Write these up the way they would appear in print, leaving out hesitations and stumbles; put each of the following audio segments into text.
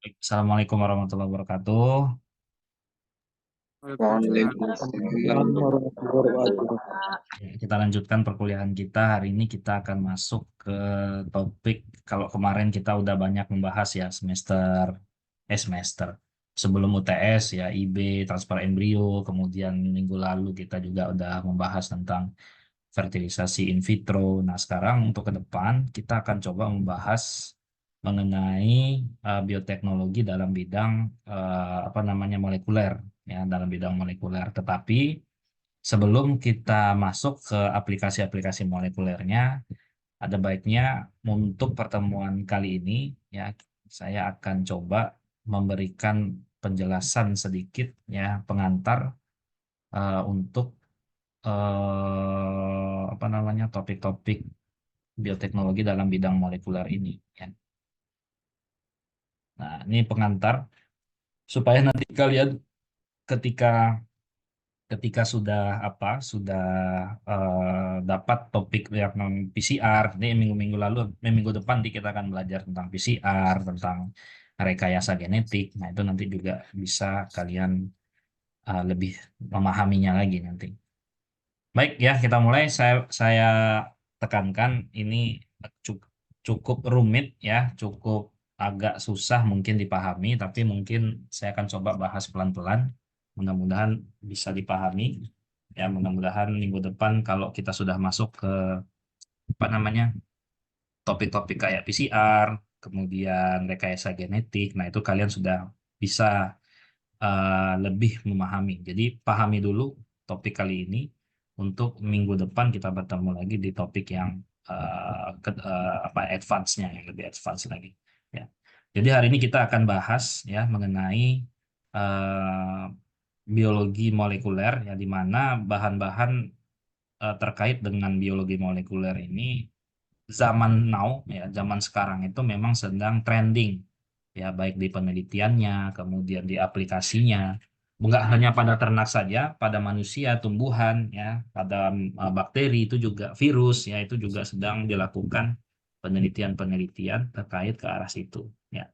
Assalamualaikum warahmatullahi wabarakatuh. Waalaikumsalam warahmatullahi wabarakatuh. Kita lanjutkan perkuliahan kita. Hari ini kita akan masuk ke topik, kalau kemarin kita udah banyak membahas ya semester sebelum UTS ya IB, transfer embrio, kemudian minggu lalu kita juga udah membahas tentang fertilisasi in vitro. Nah, sekarang untuk ke depan kita akan coba membahas mengenai bioteknologi dalam bidang apa namanya molekuler ya, dalam bidang molekuler. Tetapi sebelum kita masuk ke aplikasi-aplikasi molekulernya, ada baiknya untuk pertemuan kali ini ya saya akan coba memberikan penjelasan sedikit ya pengantar untuk apa namanya topik-topik bioteknologi dalam bidang molekuler ini ya. Nah, ini pengantar supaya nanti kalian ketika ketika sudah dapat topik yang non PCR. Ini minggu-minggu lalu, minggu depan kita akan belajar tentang PCR, tentang rekayasa genetik. Nah, itu nanti juga bisa kalian lebih memahaminya lagi nanti. Baik ya, kita mulai. Saya tekankan ini cukup rumit ya, cukup agak susah mungkin dipahami, tapi mungkin saya akan coba bahas pelan-pelan. Mudah-mudahan bisa dipahami. Ya, mudah-mudahan minggu depan kalau kita sudah masuk ke apa namanya topik-topik kayak PCR, kemudian rekayasa genetik, nah itu kalian sudah bisa lebih memahami. Jadi pahami dulu topik kali ini untuk minggu depan kita bertemu lagi di topik yang apa advance-nya yang lebih advance lagi. Ya. Jadi hari ini kita akan bahas ya mengenai eh, biologi molekuler ya di mana bahan-bahan terkait dengan biologi molekuler ini zaman now ya zaman sekarang itu memang sedang trending ya baik di penelitiannya kemudian di aplikasinya nggak hanya pada ternak saja pada manusia tumbuhan ya pada bakteri itu juga virus ya itu juga sedang dilakukan penelitian-penelitian terkait ke arah situ ya.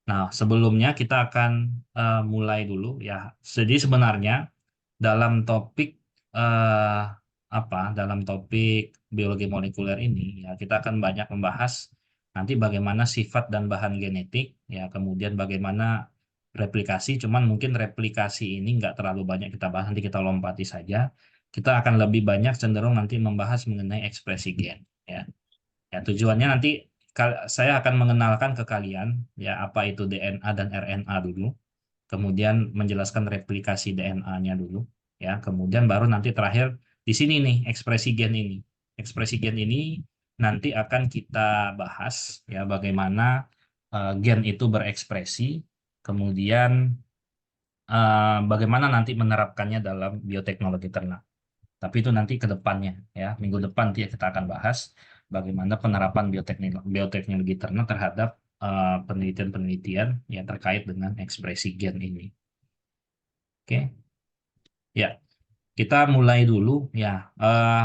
Nah, sebelumnya kita akan mulai dulu ya. Jadi sebenarnya dalam topik eh, dalam topik biologi molekuler ini ya kita akan banyak membahas nanti bagaimana sifat dan bahan genetik ya, kemudian bagaimana replikasi. Cuman mungkin replikasi ini nggak terlalu banyak kita bahas, nanti kita lompati saja. Kita akan lebih banyak cenderung nanti membahas mengenai ekspresi gen ya. Ya, tujuannya nanti saya akan mengenalkan ke kalian ya apa itu DNA dan RNA dulu, kemudian menjelaskan replikasi DNA-nya dulu, ya, kemudian baru nanti terakhir di sini nih ekspresi gen ini. Ekspresi gen ini nanti akan kita bahas ya bagaimana gen itu berekspresi, kemudian bagaimana nanti menerapkannya dalam bioteknologi ternak. Tapi itu nanti ke depannya ya. Minggu depan nanti kita akan bahas bagaimana penerapan bioteknologi ternak terhadap penelitian-penelitian yang terkait dengan ekspresi gen ini. Oke. Ya, kita mulai dulu ya.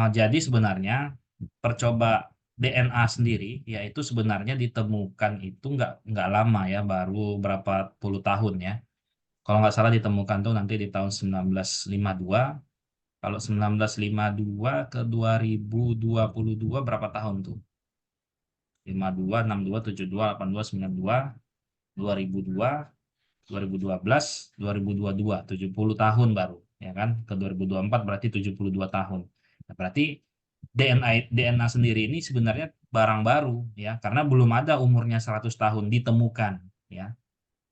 Jadi sebenarnya percoba DNA sendiri yaitu sebenarnya ditemukan itu nggak lama ya, baru berapa puluh tahun ya. Kalau nggak salah ditemukan tuh nanti di tahun 1952. Kalau 1952 ke 2022 berapa tahun tuh? 52, 62, 72, 82, 92, 2002, 2012, 2022, 70 tahun baru, ya kan? Ke 2024 berarti 72 tahun. Nah, berarti DNA sendiri ini sebenarnya barang baru ya, karena belum ada umurnya 100 tahun ditemukan ya.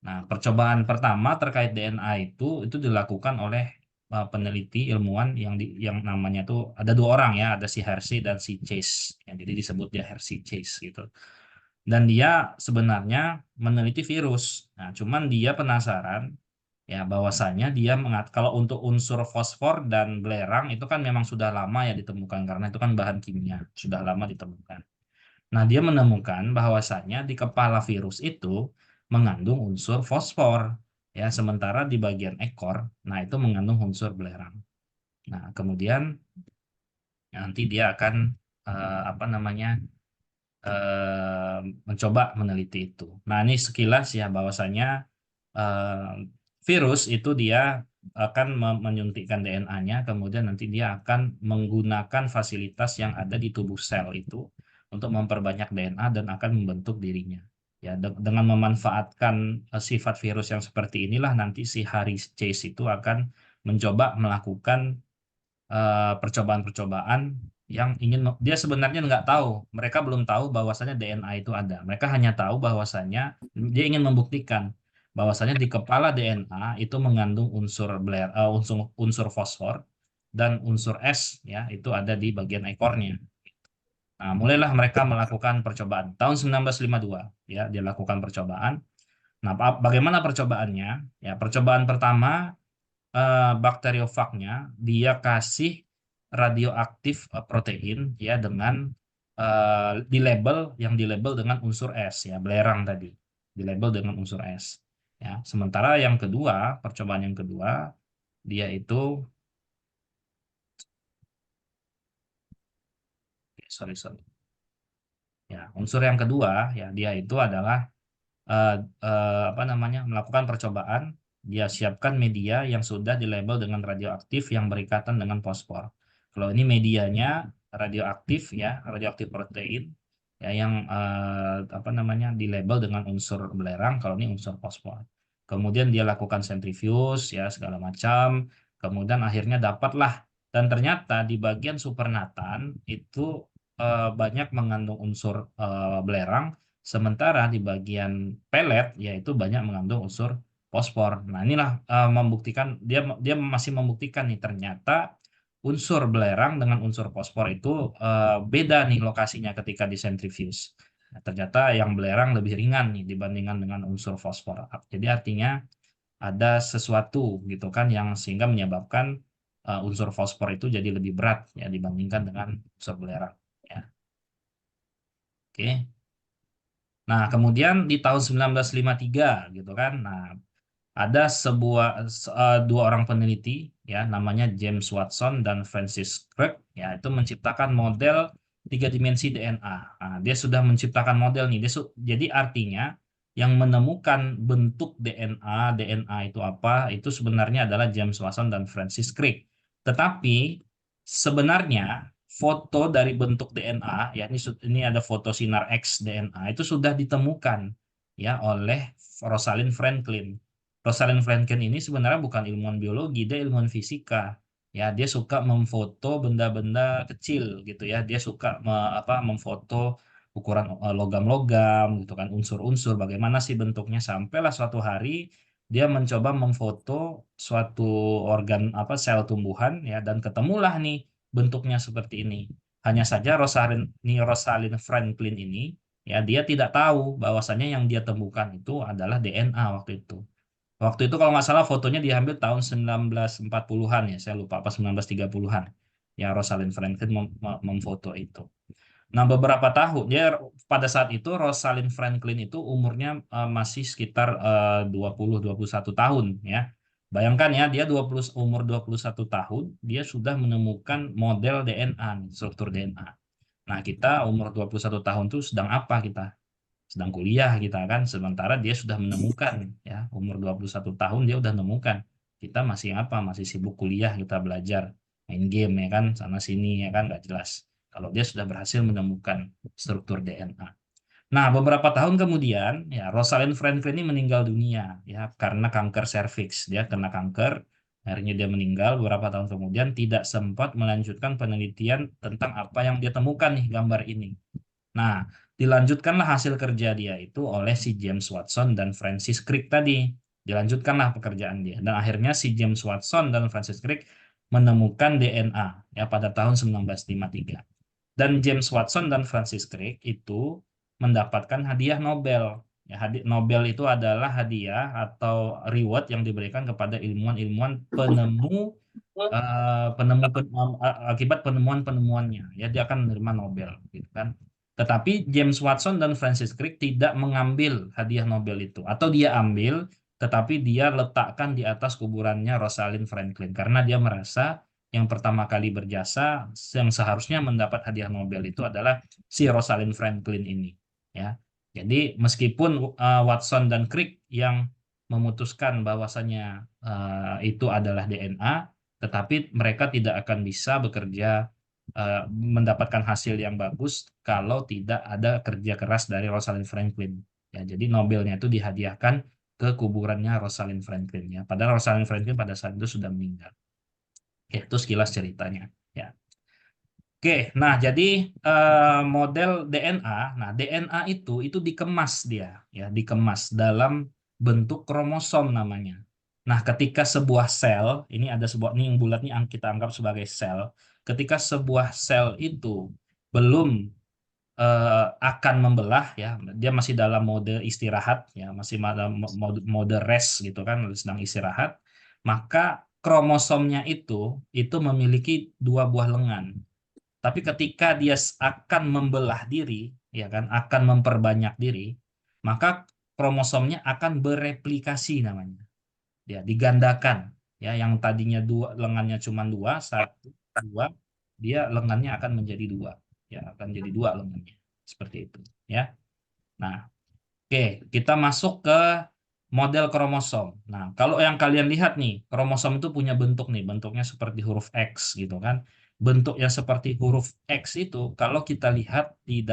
Nah, percobaan pertama terkait DNA itu dilakukan oleh peneliti ilmuwan yang namanya tuh ada dua orang ya, ada si Hershey dan si Chase. Yang jadi disebut dia Hershey Chase gitu. Dan dia sebenarnya meneliti virus. Nah, cuman dia penasaran ya bahwasanya kalau untuk unsur fosfor dan belerang itu kan memang sudah lama ya ditemukan karena itu kan bahan kimia, sudah lama ditemukan. Nah, dia menemukan bahwasannya di kepala virus itu mengandung unsur fosfor, ya, sementara di bagian ekor, nah itu mengandung unsur belerang. Nah, kemudian nanti dia akan apa namanya mencoba meneliti itu. Nah, ini sekilas ya bahwasanya eh, virus itu dia akan menyuntikkan DNA-nya, kemudian nanti dia akan menggunakan fasilitas yang ada di tubuh sel itu untuk memperbanyak DNA dan akan membentuk dirinya. Ya, dengan memanfaatkan sifat virus yang seperti inilah nanti si Harry Chase itu akan mencoba melakukan percobaan-percobaan yang dia sebenarnya nggak tahu, mereka belum tahu bahwasanya DNA itu ada. Mereka hanya tahu bahwasanya dia ingin membuktikan bahwasanya di kepala DNA itu mengandung unsur fosfor dan unsur S ya itu ada di bagian ekornya. Nah, mulailah mereka melakukan percobaan. Tahun 1952 ya dia lakukan percobaan. Nah, bagaimana percobaannya? Ya, percobaan pertama bakteriofagnya dia kasih radioaktif protein ya dengan dilabel dengan unsur S ya belerang tadi dilabel dengan unsur S ya sementara yang kedua percobaan yang kedua dia itu sorry ya unsur yang kedua ya dia itu adalah eh, apa namanya melakukan percobaan dia siapkan media yang sudah dilabel dengan radioaktif yang berikatan dengan fosfor. Kalau ini medianya radioaktif ya radioaktif protein ya yang apa namanya dilabel dengan unsur belerang. Kalau ini unsur fosfor. Kemudian dia lakukan sentrifuge ya segala macam. Kemudian akhirnya dapatlah dan ternyata di bagian supernatan itu banyak mengandung unsur belerang. Sementara di bagian pelet yaitu banyak mengandung unsur fosfor. Nah, inilah membuktikan dia masih membuktikan nih ternyata unsur belerang dengan unsur fosfor itu beda nih lokasinya ketika disentrifuge. Nah, ternyata yang belerang lebih ringan nih dibandingkan dengan unsur fosfor. Jadi artinya ada sesuatu gitu kan yang sehingga menyebabkan unsur fosfor itu jadi lebih berat ya dibandingkan dengan unsur belerang. Ya, oke. Nah, kemudian di tahun 1953 gitu kan. Nah, ada dua orang peneliti ya namanya James Watson dan Francis Crick ya itu menciptakan model tiga dimensi DNA. Nah, dia sudah menciptakan model nih. Jadi artinya yang menemukan bentuk DNA itu apa itu sebenarnya adalah James Watson dan Francis Crick. Tetapi sebenarnya foto dari bentuk DNA ya ini ada foto sinar X DNA itu sudah ditemukan ya oleh Rosalind Franklin. Rosalind Franklin ini sebenarnya bukan ilmuwan biologi, dia ilmuwan fisika. Ya, dia suka memfoto benda-benda kecil gitu ya. Dia suka memfoto ukuran logam-logam gitu kan, unsur-unsur bagaimana sih bentuknya sampailah suatu hari dia mencoba memfoto suatu organ sel tumbuhan ya dan ketemulah nih bentuknya seperti ini. Hanya saja Rosalind Franklin ini ya dia tidak tahu bahwasanya yang dia temukan itu adalah DNA waktu itu. Waktu itu kalau nggak salah fotonya diambil tahun 1940-an ya, saya lupa apa 1930-an. Ya Rosalind Franklin memfoto itu. Nah, beberapa tahun dia pada saat itu Rosalind Franklin itu umurnya masih sekitar 20-21 tahun ya. Bayangkan ya, dia umur 21 tahun, dia sudah menemukan model DNA, struktur DNA. Nah, kita umur 21 tahun tuh sedang apa kita? Sedang kuliah kita kan sementara dia sudah menemukan ya umur 21 tahun dia udah menemukan kita masih masih sibuk kuliah kita belajar main game ya kan sana sini ya kan nggak jelas kalau dia sudah berhasil menemukan struktur DNA. Nah, beberapa tahun kemudian ya Rosalind Franklin ini meninggal dunia ya karena kanker serviks. Dia kena kanker, akhirnya dia meninggal beberapa tahun kemudian tidak sempat melanjutkan penelitian tentang apa yang dia temukan nih gambar ini. Nah, dilanjutkanlah hasil kerja dia itu oleh si James Watson dan Francis Crick tadi. Dilanjutkanlah pekerjaan dia. Dan akhirnya si James Watson dan Francis Crick menemukan DNA ya pada tahun 1953. Dan James Watson dan Francis Crick itu mendapatkan hadiah Nobel. Ya, Nobel itu adalah hadiah atau reward yang diberikan kepada ilmuwan-ilmuwan akibat penemuan-penemuannya ya dia akan menerima Nobel gitu kan. Tetapi James Watson dan Francis Crick tidak mengambil hadiah Nobel itu atau dia ambil tetapi dia letakkan di atas kuburannya Rosalind Franklin karena dia merasa yang pertama kali berjasa, yang seharusnya mendapat hadiah Nobel itu adalah si Rosalind Franklin ini. Ya, jadi meskipun Watson dan Crick yang memutuskan bahwasannya itu adalah DNA, tetapi mereka tidak akan bisa bekerja mendapatkan hasil yang bagus kalau tidak ada kerja keras dari Rosalind Franklin. Ya, jadi Nobelnya itu dihadiahkan ke kuburannya Rosalind Franklin ya. Padahal Rosalind Franklin pada saat itu sudah meninggal. Oke, itu sekilas ceritanya. Ya. Oke, nah jadi model DNA, nah DNA itu dikemas dia, ya dikemas dalam bentuk kromosom namanya. Nah, ketika sebuah sel, ini ada sebuah ini yang bulat ini yang kita anggap sebagai sel. Ketika sebuah sel itu belum akan membelah, ya, dia masih dalam mode istirahat, ya, masih dalam mode rest gitu kan, sedang istirahat, maka kromosomnya itu memiliki dua buah lengan. Tapi ketika dia akan membelah diri, ya kan, akan memperbanyak diri, maka kromosomnya akan bereplikasi namanya. Ya, digandakan. Ya, yang tadinya dua lengannya cuma dua, satu, dua, dia lengannya akan menjadi dua. Ya, akan jadi dua lengannya. Seperti itu. Ya. Nah, oke, kita masuk ke model kromosom. Nah, kalau yang kalian lihat nih, kromosom itu punya bentuk nih, bentuknya seperti huruf X gitu kan. Bentuknya seperti huruf X itu kalau kita lihat di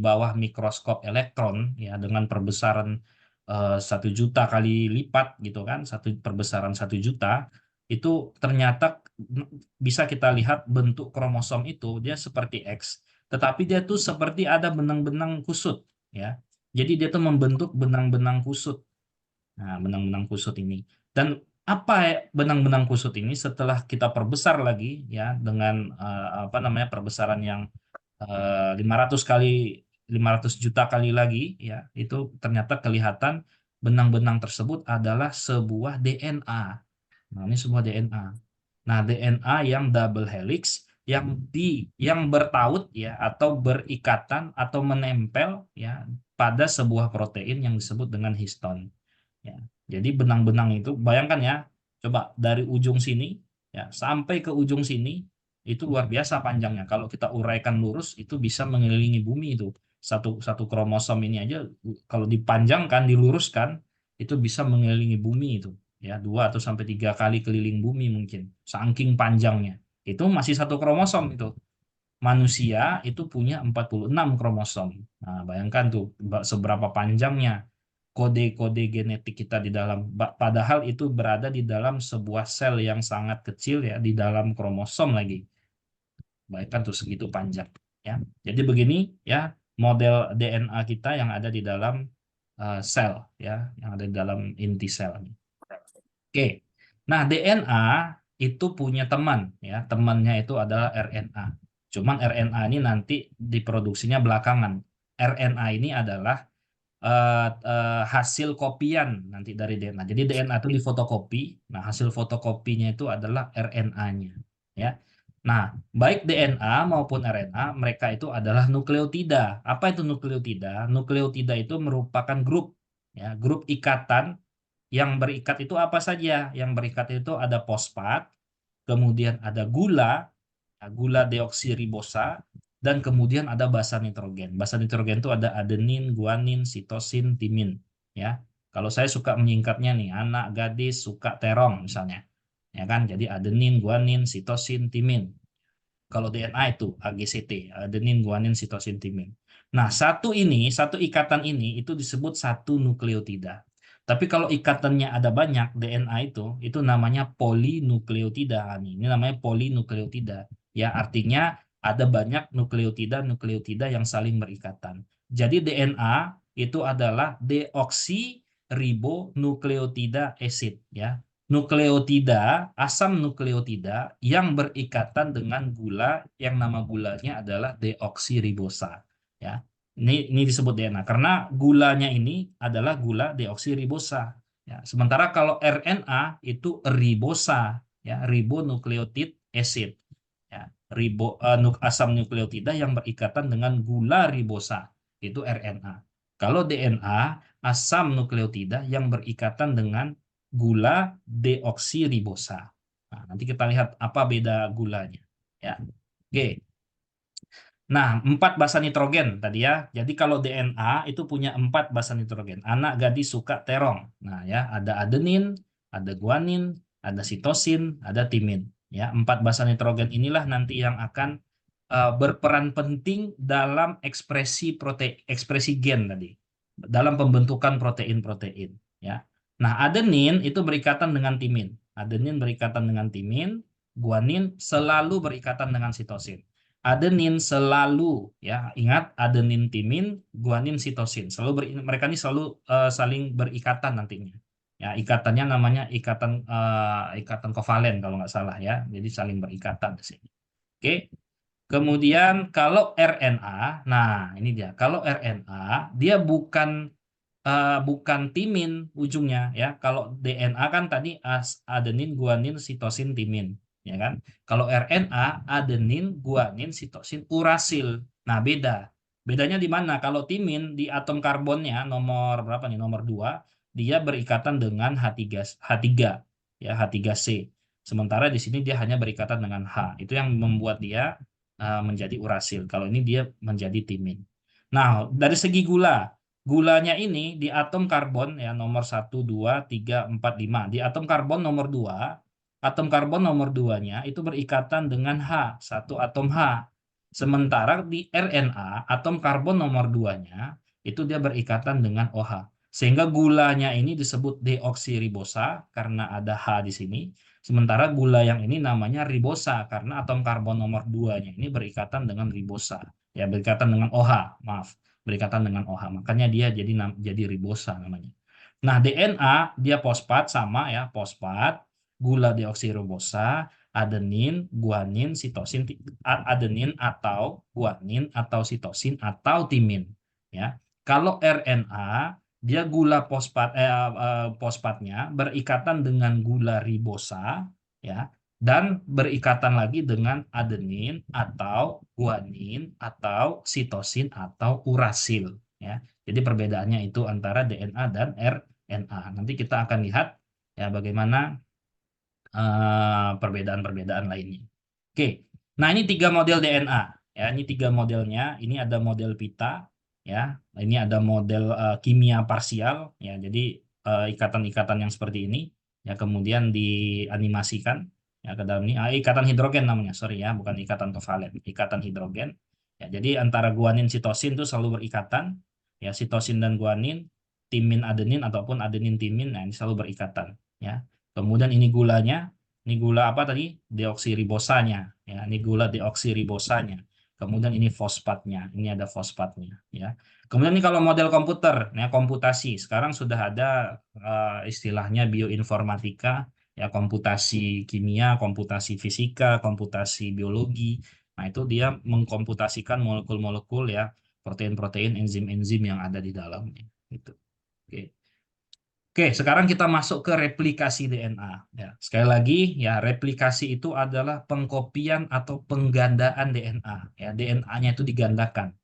bawah mikroskop elektron ya dengan perbesaran 1 juta kali lipat gitu kan, satu perbesaran 1 juta itu ternyata bisa kita lihat bentuk kromosom itu dia seperti X, tetapi dia tuh seperti ada benang-benang kusut ya. Jadi dia tuh membentuk benang-benang kusut. Nah, benang-benang kusut ini. Dan apa ya benang-benang kusut ini setelah kita perbesar lagi ya dengan apa namanya perbesaran yang 500 kali 500 juta kali lagi ya, itu ternyata kelihatan benang-benang tersebut adalah sebuah DNA. Nah, ini sebuah DNA. Nah, DNA yang double helix yang bertaut ya atau berikatan atau menempel ya pada sebuah protein yang disebut dengan histon. Ya. Jadi benang-benang itu bayangkan ya, coba dari ujung sini ya sampai ke ujung sini itu luar biasa panjangnya. Kalau kita uraikan lurus itu bisa mengelilingi bumi itu. Satu satu kromosom ini aja kalau dipanjangkan, diluruskan itu bisa mengelilingi bumi itu. Ya, 2 atau sampai 3 kali keliling bumi mungkin. Saking panjangnya. Itu masih satu kromosom itu. Manusia itu punya 46 kromosom. Nah, bayangkan tuh seberapa panjangnya kode-kode genetik kita di dalam, padahal itu berada di dalam sebuah sel yang sangat kecil ya, di dalam kromosom lagi. Bayangkan tuh segitu panjang ya. Jadi begini ya model DNA kita yang ada di dalam sel ya, yang ada di dalam inti sel. Oke. Nah, DNA itu punya teman ya. Temannya itu adalah RNA. Cuman RNA ini nanti diproduksinya belakangan. RNA ini adalah hasil kopian nanti dari DNA. Jadi DNA itu difotokopi. Nah, hasil fotokopinya itu adalah RNA-nya ya. Nah, baik DNA maupun RNA mereka itu adalah nukleotida. Apa itu nukleotida? Nukleotida itu merupakan grup ya, grup ikatan yang berikat itu apa saja? Yang berikat itu ada fosfat, kemudian ada gula, gula deoksiribosa, dan kemudian ada basa nitrogen. Basa nitrogen itu ada adenin, guanin, sitosin, timin. Ya, kalau saya suka menyingkatnya nih, anak gadis suka terong misalnya, ya kan? Jadi adenin, guanin, sitosin, timin. Kalau DNA itu AGCT, adenin, guanin, sitosin, timin. Nah, satu ikatan ini itu disebut satu nukleotida. Tapi kalau ikatannya ada banyak DNA itu namanya polinukleotida. Ini namanya polinukleotida. Ya, artinya ada banyak nukleotida yang saling berikatan. Jadi DNA itu adalah deoksiribonukleotida acid ya. Nukleotida, asam nukleotida yang berikatan dengan gula yang nama gulanya adalah deoksiribosa. Ya, ini disebut DNA karena gulanya ini adalah gula deoksiribosa. Ya, sementara kalau RNA itu ribosa, ya, ribonukleotid acid. Ya, asam nukleotida yang berikatan dengan gula ribosa itu RNA. Kalau DNA asam nukleotida yang berikatan dengan gula deoksiribosa. Nah, Nanti kita lihat apa beda gulanya. Ya, oke. Nah, 4 basa nitrogen tadi ya. Jadi kalau DNA itu punya 4 basa nitrogen. Anak gadis suka terong. Nah ya, ada adenin, ada guanin, ada sitosin, ada timin. Ya, 4 basa nitrogen inilah nanti yang akan berperan penting dalam ekspresi gen tadi, dalam pembentukan protein-protein. Ya. Nah, adenin itu berikatan dengan timin. Adenin berikatan dengan timin, guanin selalu berikatan dengan sitosin. Adenin selalu, ya ingat, adenin timin, guanin sitosin mereka ini selalu saling berikatan nantinya. Ya, ikatannya namanya ikatan kovalen kalau nggak salah ya. Jadi saling berikatan di sini. Oke. Kemudian kalau RNA, nah ini dia. Kalau RNA dia bukan timin ujungnya ya. Kalau DNA kan tadi adenin, guanin, sitosin, timin, ya kan? Kalau RNA adenin, guanin, sitosin, urasil. Nah, beda. Bedanya di mana? Kalau timin di atom karbonnya nomor berapa nih? Nomor 2, dia berikatan dengan H3 ya, H3C. Sementara di sini dia hanya berikatan dengan H. Itu yang membuat dia menjadi urasil. Kalau ini dia menjadi timin. Nah, dari segi gulanya ini di atom karbon ya nomor 1, 2, 3, 4, 5. Di atom karbon nomor 2, atom karbon nomor 2-nya itu berikatan dengan H, satu atom H. Sementara di RNA, atom karbon nomor 2-nya itu dia berikatan dengan OH. Sehingga gulanya ini disebut deoksiribosa karena ada H di sini. Sementara gula yang ini namanya ribosa karena atom karbon nomor 2-nya ini berikatan dengan ribosa. Ya, berikatan dengan OH, maaf, berikatan dengan OH. Makanya dia jadi ribosa namanya. Nah, DNA dia fosfat sama ya, fosfat, gula deoksiribosa, adenin, guanin, sitosin, adenin atau guanin atau sitosin atau timin. Ya, kalau RNA dia gula fosfatnya berikatan dengan gula ribosa, ya, dan berikatan lagi dengan adenin atau guanin atau sitosin atau urasil, ya. Jadi perbedaannya itu antara DNA dan RNA. Nanti kita akan lihat ya bagaimana perbedaan-perbedaan lainnya. Oke, nah ini 3 model DNA ya. Ini 3 modelnya. Ini ada model pita ya. Ini ada model kimia parsial ya. Jadi ikatan-ikatan yang seperti ini ya kemudian dianimasikan ya ke dalam ini. Ikatan hidrogen namanya, sorry ya, bukan ikatan kovalen, ikatan hidrogen. Ya, jadi antara guanin sitosin itu selalu berikatan ya, sitosin dan guanin, timin adenin ataupun adenin timin, nah ini selalu berikatan ya. Kemudian ini gulanya, ini gula apa tadi? Deoksiribosanya. Ya, ini gula deoksiribosanya. Kemudian ini fosfatnya, ini ada fosfatnya. Ya. Kemudian ini kalau model komputer, ya komputasi. Sekarang sudah ada istilahnya bioinformatika, ya komputasi kimia, komputasi fisika, komputasi biologi. Nah itu dia mengkomputasikan molekul-molekul ya, protein-protein, enzim-enzim yang ada di dalamnya. Gitu. Oke. Oke, sekarang kita masuk ke replikasi DNA. Ya, sekali lagi, ya replikasi itu adalah pengkopian atau penggandaan DNA. Ya, DNA-nya itu digandakan.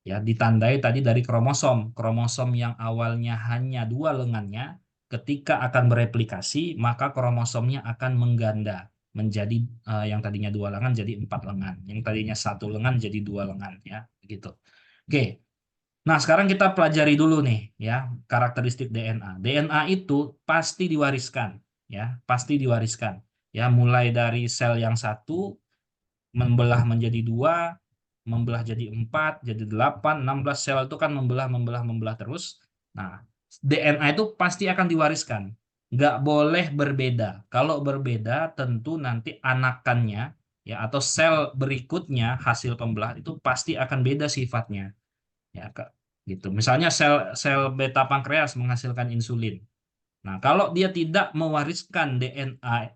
Ya, ditandai tadi dari kromosom. Kromosom yang awalnya hanya 2 lengannya, ketika akan bereplikasi, maka kromosomnya akan mengganda menjadi yang tadinya 2 lengan jadi 4 lengan, yang tadinya 1 lengan jadi 2 lengan. Ya, begitu. Oke. Nah, sekarang kita pelajari dulu nih ya karakteristik DNA. DNA itu pasti diwariskan ya, pasti diwariskan. Ya, mulai dari sel yang satu membelah menjadi 2, membelah jadi 4, jadi 8, 16 sel itu kan membelah terus. Nah, DNA itu pasti akan diwariskan. Nggak boleh berbeda. Kalau berbeda tentu nanti anakannya ya atau sel berikutnya hasil pembelahan itu pasti akan beda sifatnya. Ya, Kak. Gitu. Misalnya sel sel beta pankreas menghasilkan insulin. Nah, kalau dia tidak mewariskan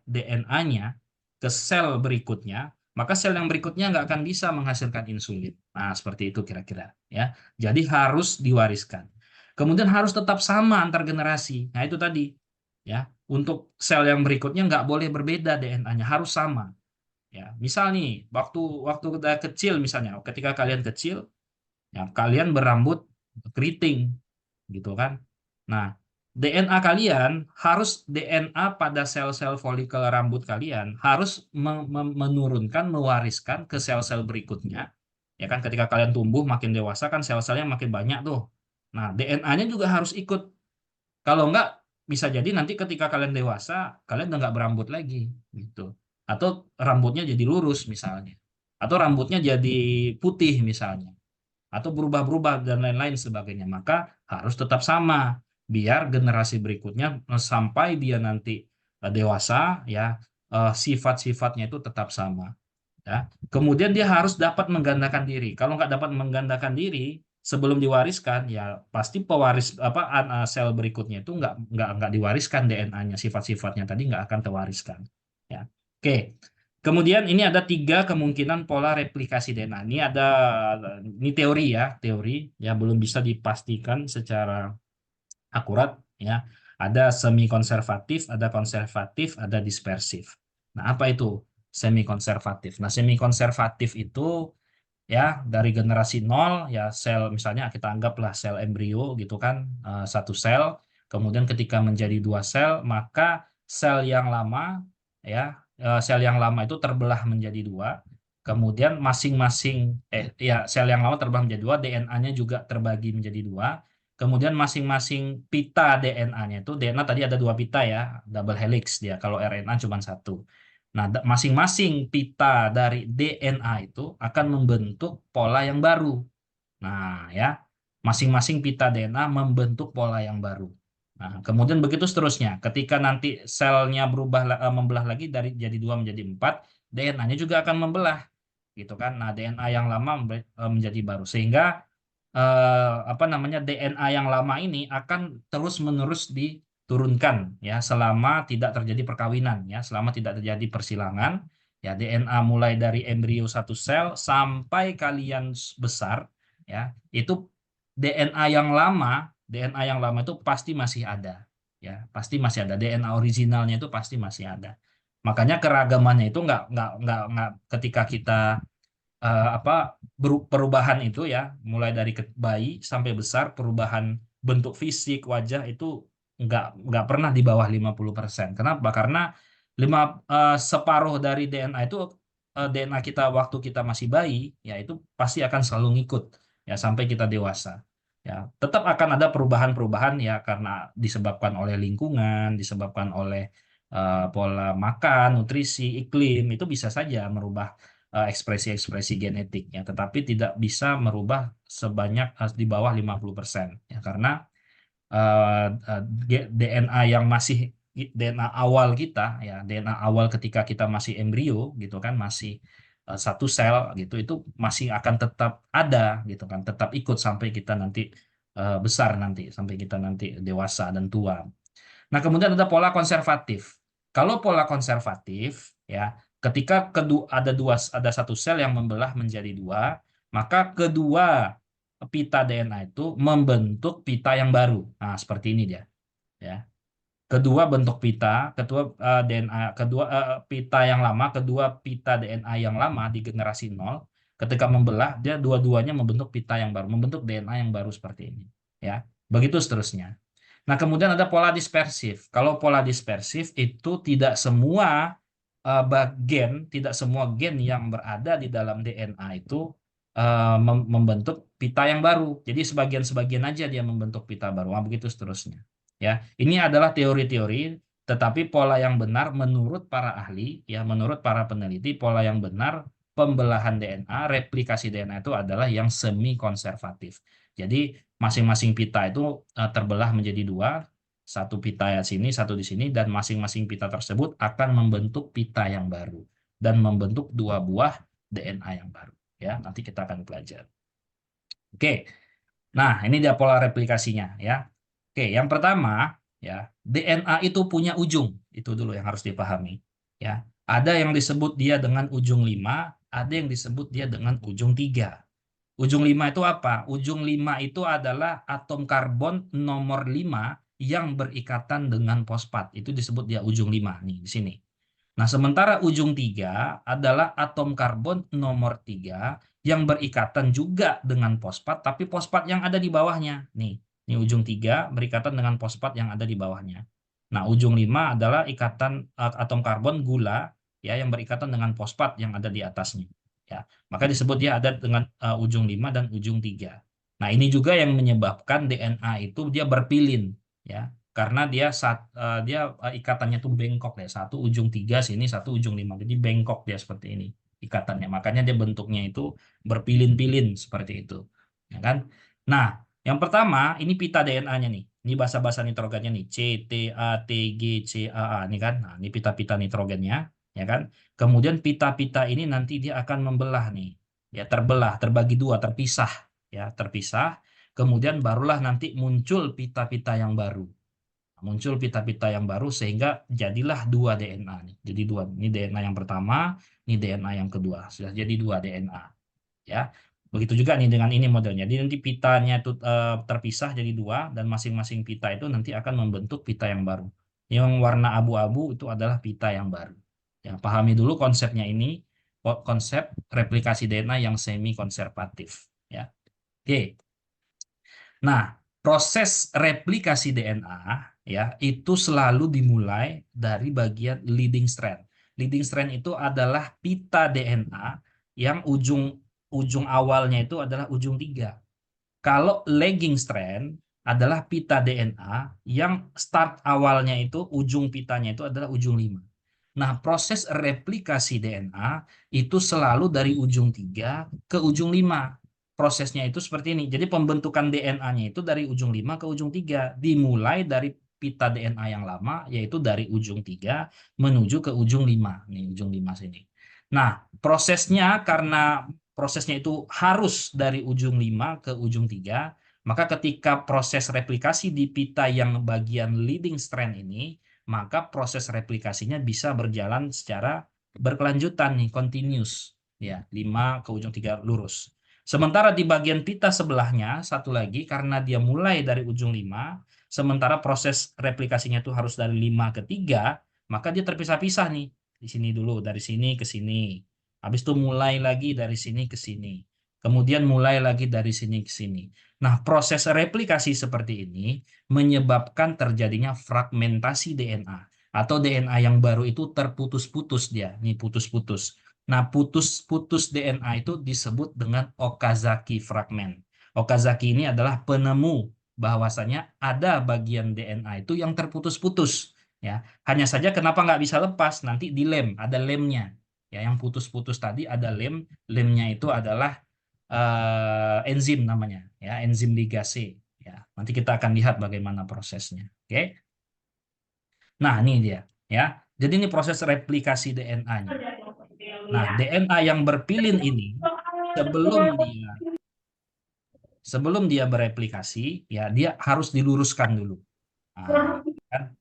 DNA-nya ke sel berikutnya, maka sel yang berikutnya nggak akan bisa menghasilkan insulin. Nah, seperti itu kira-kira. Ya, jadi harus diwariskan. Kemudian harus tetap sama antar generasi. Nah, itu tadi. Ya, untuk sel yang berikutnya nggak boleh berbeda DNA-nya, harus sama. Ya, misal nih, waktu waktu kita kecil misalnya, ketika kalian kecil, ya kalian berambut keriting gitu kan. Nah, DNA kalian harus DNA pada sel-sel folikel rambut kalian harus menurunkan, mewariskan ke sel-sel berikutnya. Ya kan, ketika kalian tumbuh makin dewasa kan sel-selnya makin banyak tuh. Nah, DNA-nya juga harus ikut. Kalau enggak, bisa jadi nanti ketika kalian dewasa, kalian udah nggak berambut lagi, gitu. Atau rambutnya jadi lurus misalnya. Atau rambutnya jadi putih misalnya atau berubah-berubah dan lain-lain sebagainya. Maka harus tetap sama biar generasi berikutnya sampai dia nanti dewasa ya sifat-sifatnya itu tetap sama ya. Kemudian dia harus dapat menggandakan diri. Kalau nggak dapat menggandakan diri sebelum diwariskan ya pasti pewaris sel berikutnya itu nggak diwariskan DNA-nya, sifat-sifatnya tadi nggak akan terwariskan ya. Oke. Kemudian ini ada 3 kemungkinan pola replikasi DNA. Ini teori ya, teori ya belum bisa dipastikan secara akurat ya. Ada semi konservatif, ada konservatif, ada dispersif. Nah, apa itu semi konservatif? Nah, semi konservatif itu ya dari generasi nol ya sel misalnya kita anggaplah sel embrio gitu kan satu sel kemudian ketika menjadi 2 sel maka sel yang lama ya sel yang lama itu terbelah menjadi 2 kemudian masing-masing ya sel yang lama terbelah menjadi 2 DNA-nya juga terbagi menjadi 2 kemudian masing-masing pita DNA-nya itu DNA tadi ada 2 pita ya double helix dia kalau RNA cuma 1. Nah, masing-masing pita dari DNA itu akan membentuk pola yang baru. Nah, ya, masing-masing pita DNA membentuk pola yang baru. Nah, kemudian begitu seterusnya. Ketika nanti selnya membelah lagi dari jadi 2 menjadi 4, DNA-nya juga akan membelah, gitu kan? Nah, DNA yang lama menjadi baru, sehingga apa namanya DNA yang lama ini akan terus-menerus diturunkan ya selama tidak terjadi perkawinan ya selama tidak terjadi persilangan ya DNA mulai dari embrio 1 sel sampai kalian besar ya itu DNA yang lama itu pasti masih ada ya pasti masih ada DNA originalnya itu pasti masih ada makanya keragamannya itu nggak ketika kita apa perubahan itu ya mulai dari bayi sampai besar perubahan bentuk fisik wajah itu nggak pernah di bawah 50%. Kenapa? Karena separuh dari DNA itu DNA kita waktu kita masih bayi ya itu pasti akan selalu ngikut ya sampai kita dewasa. Ya, tetap akan ada perubahan-perubahan ya karena disebabkan oleh lingkungan, disebabkan oleh pola makan, nutrisi, iklim itu bisa saja merubah ekspresi-ekspresi genetiknya, tetapi tidak bisa merubah sebanyak di bawah 50% ya karena DNA yang masih DNA awal kita ya DNA awal ketika kita masih embrio gitu kan masih 1 sel gitu itu masih akan tetap ada gitu kan tetap ikut sampai kita nanti besar nanti sampai kita nanti dewasa dan tua. Nah, kemudian ada pola konservatif. Kalau pola konservatif, ya, ketika ada 1 sel yang membelah menjadi 2, maka kedua pita DNA itu membentuk pita yang baru. Nah, seperti ini dia, ya. Kedua bentuk pita, pita yang lama, kedua pita DNA yang lama di generasi nol, ketika membelah, dia dua-duanya membentuk pita yang baru, membentuk DNA yang baru seperti ini, ya. Begitu seterusnya. Nah, kemudian ada pola dispersif. Kalau pola dispersif itu tidak semua gen yang berada di dalam DNA itu membentuk pita yang baru. Jadi sebagian-sebagian aja dia membentuk pita baru. Nah, begitu seterusnya. Ya, ini adalah teori-teori, tetapi pola yang benar menurut para ahli, ya menurut para peneliti, pola yang benar pembelahan DNA, replikasi DNA itu adalah yang semi konservatif. Jadi masing-masing pita itu terbelah menjadi 2, 1 pita ya sini, 1 di sini, dan masing-masing pita tersebut akan membentuk pita yang baru dan membentuk 2 buah DNA yang baru. Ya, nanti kita akan pelajari. Oke, nah ini dia pola replikasinya ya. Oke, yang pertama ya DNA itu punya ujung, itu dulu yang harus dipahami. Ya, ada yang disebut dia dengan ujung 5, ada yang disebut dia dengan ujung 3. Ujung 5 itu apa? Ujung 5 itu adalah atom karbon nomor 5 yang berikatan dengan fosfat. Itu disebut dia ujung 5 nih di sini. Nah, sementara ujung 3 adalah atom karbon nomor 3 yang berikatan juga dengan fosfat, tapi fosfat yang ada di bawahnya. Nih, Ini ujung 3 berikatan dengan fosfat yang ada di bawahnya. Nah, ujung 5 adalah ikatan atom karbon gula ya yang berikatan dengan fosfat yang ada di atasnya. Ya, maka disebut dia ada dengan ujung 5 dan ujung 3. Nah, ini juga yang menyebabkan DNA itu dia berpilin ya. Karena dia ikatannya tuh bengkok ya. Satu ujung 3 sini, satu ujung 5. Jadi bengkok dia seperti ini ikatannya. Makanya dia bentuknya itu berpilin-pilin seperti itu. Ya kan? Nah, yang pertama ini pita DNA-nya nih. Ini basa-basa nitrogennya nih. C, T, A, T, G, C, A, A. Ini kan. Nah, ini pita-pita nitrogennya. Ya kan? Kemudian pita-pita ini nanti dia akan membelah nih. Ya, terbelah, terbagi dua, terpisah. Ya, terpisah. Kemudian barulah nanti muncul pita-pita yang baru. Muncul pita-pita yang baru sehingga jadilah dua DNA nih. Jadi dua. Ini DNA yang pertama, ini DNA yang kedua. Sudah jadi dua DNA. Ya. Begitu juga nih dengan ini modelnya. Jadi nanti pitanya itu terpisah jadi dua dan masing-masing pita itu nanti akan membentuk pita yang baru. Yang warna abu-abu itu adalah pita yang baru. Ya, pahami dulu konsepnya ini, konsep replikasi DNA yang semi konservatif. Ya. Oke. Nah, proses replikasi DNA ya itu selalu dimulai dari bagian leading strand. Leading strand itu adalah pita DNA yang ujung awalnya itu adalah ujung 3. Kalau lagging strand adalah pita DNA yang start awalnya itu ujung pitanya itu adalah ujung 5. Nah, proses replikasi DNA itu selalu dari ujung 3 ke ujung 5. Prosesnya itu seperti ini. Jadi pembentukan DNA-nya itu dari ujung 5 ke ujung 3. Dimulai dari pita DNA yang lama, yaitu dari ujung 3 menuju ke ujung 5. Nih, ujung 5 sini. Nah, prosesnya itu harus dari ujung 5 ke ujung 3, maka ketika proses replikasi di pita yang bagian leading strand ini, maka proses replikasinya bisa berjalan secara berkelanjutan nih, continuous. Ya, 5 ke ujung 3 lurus. Sementara di bagian pita sebelahnya, satu lagi, karena dia mulai dari ujung 5, sementara proses replikasinya itu harus dari 5 ke 3, maka dia terpisah-pisah nih. Di sini dulu, dari sini ke sini. Habis itu mulai lagi dari sini ke sini. Kemudian mulai lagi dari sini ke sini. Nah, proses replikasi seperti ini menyebabkan terjadinya fragmentasi DNA. Atau DNA yang baru itu terputus-putus dia. Ini putus-putus. Nah, putus-putus DNA itu disebut dengan Okazaki fragment. Okazaki ini adalah penemu bahwasanya ada bagian DNA itu yang terputus-putus. Ya, hanya saja kenapa nggak bisa lepas? Nanti dilem, ada lemnya. Ya, yang putus-putus tadi ada lem, lemnya itu adalah enzim namanya, ya, enzim ligase. Ya, nanti kita akan lihat bagaimana prosesnya. Oke. Nah, ini dia, ya. Jadi ini proses replikasi DNA-nya. Nah, DNA yang berpilin ini sebelum dia bereplikasi, ya dia harus diluruskan dulu. Nah, kan?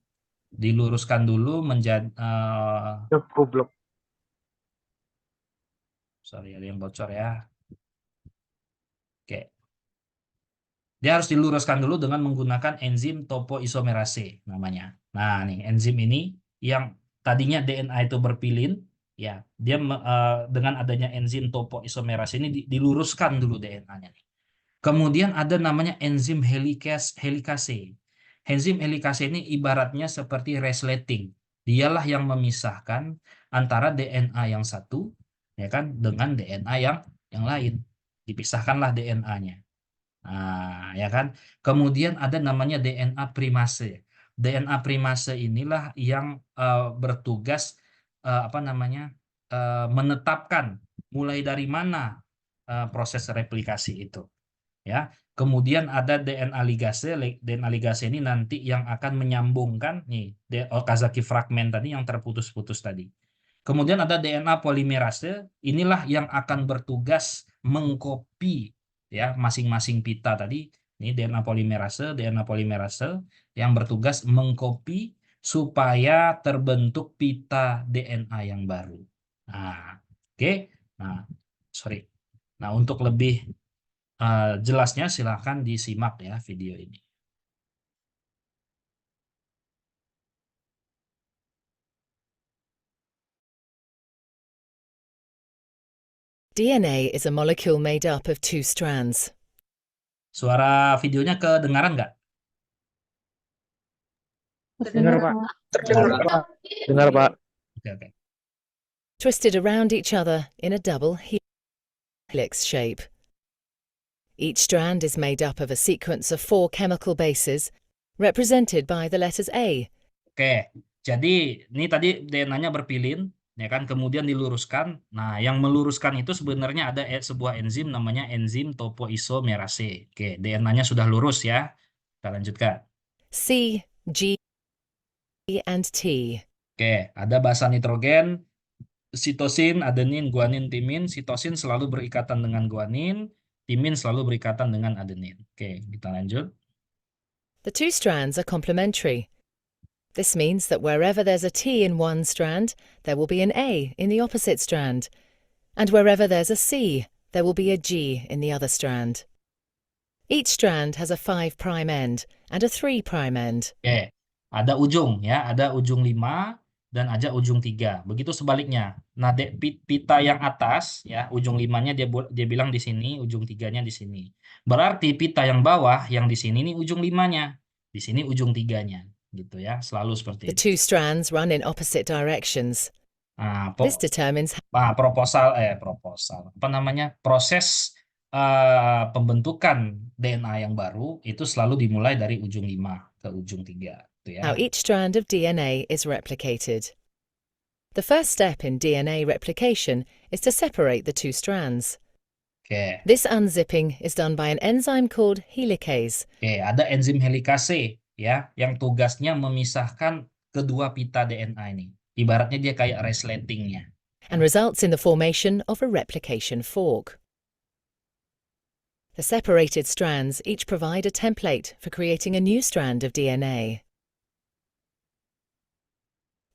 Diluruskan dulu menjadi Goblok. sorry ada yang bocor ya. Oke. Dia harus diluruskan dulu dengan menggunakan enzim topoisomerase namanya. Nah, nih enzim ini yang tadinya DNA itu berpilin, ya, dia dengan adanya enzim topoisomerase ini diluruskan dulu DNA-nya. Kemudian ada namanya enzim helikase. Enzim helikase ini ibaratnya seperti resleting. Dialah yang memisahkan antara DNA yang satu, ya kan, dengan DNA yang lain. Dipisahkanlah DNA-nya. Nah, ya kan. Kemudian ada namanya DNA primase. DNA primase inilah yang bertugas apa namanya menetapkan mulai dari mana proses replikasi itu. Ya, kemudian ada DNA ligase. DNA ligase ini nanti yang akan menyambungkan nih Okazaki fragment tadi yang terputus-putus tadi. Kemudian ada DNA polimerase, inilah yang akan bertugas mengkopi ya masing-masing pita tadi. Ini DNA polimerase yang bertugas mengkopi supaya terbentuk pita DNA yang baru. Nah, oke. Nah, sorry. Nah, untuk lebih jelasnya silahkan disimak ya video ini. DNA is a molecule made up of two strands. Suara videonya kedengaran nggak? Dengar, Pak. Dengar, Pak. Oke, oke. Twisted around each other in a double helix shape. Each strand is made up of a sequence of 4 chemical bases, represented by the letters A. Oke, jadi ini tadi DNA-nya berpilin, ya kan, kemudian diluruskan. Nah, yang meluruskan itu sebenarnya ada sebuah enzim namanya enzim topoisomerase. Oke, DNA-nya sudah lurus ya. Kita lanjutkan. C, G, and T. Oke, ada basa nitrogen, sitosin, adenin, guanin, timin. Sitosin selalu berikatan dengan guanin, timin selalu berikatan dengan adenin. Oke, kita lanjut. The 2 strands are complementary. This means that wherever there's a T in one strand, there will be an A in the opposite strand. And wherever there's a C, there will be a G in the other strand. Each strand has a 5' end and a 3' end. Oke, ada ujung ya, ada ujung 5 dan ada ujung 3. Begitu sebaliknya. Nah, pita yang atas ya, ujung 5-nya dia bilang di sini, ujung 3-nya di sini. Berarti pita yang bawah yang di sini ini ujung 5-nya. Di sini ujung 3-nya gitu ya, selalu seperti The itu. 2 strands run in opposite directions. Nah, This determines proposal apa namanya? Proses pembentukan DNA yang baru itu selalu dimulai dari ujung 5 ke ujung 3 gitu ya. how each strand of DNA is replicated. The first step in DNA replication is to separate the 2 strands. Oke. This unzipping is done by an enzyme called helicase. Oke, ada enzim helikase ya yang tugasnya memisahkan kedua pita DNA ini. Ibaratnya dia kayak resletingnya. And results in the formation of a replication fork. The separated strands each provide a template for creating a new strand of DNA.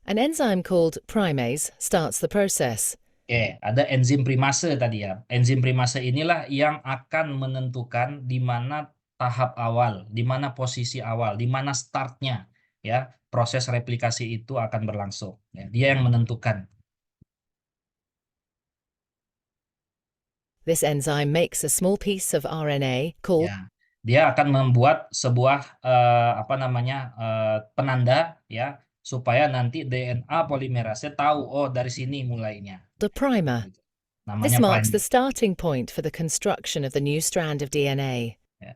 An enzyme called primase starts the process. Oke, ada enzim primase tadi ya. Enzim primase inilah yang akan menentukan di mana tahap awal, di mana posisi awal, di mana startnya ya. Proses replikasi itu akan berlangsung. Ya, dia yang menentukan. This enzyme makes a small piece of RNA called Ya, dia akan membuat sebuah penanda ya supaya nanti DNA polimerase tahu oh dari sini mulainya. the primer. Gitu. This Namanya marks the primer. starting point for the construction of the new strand of DNA. Ya.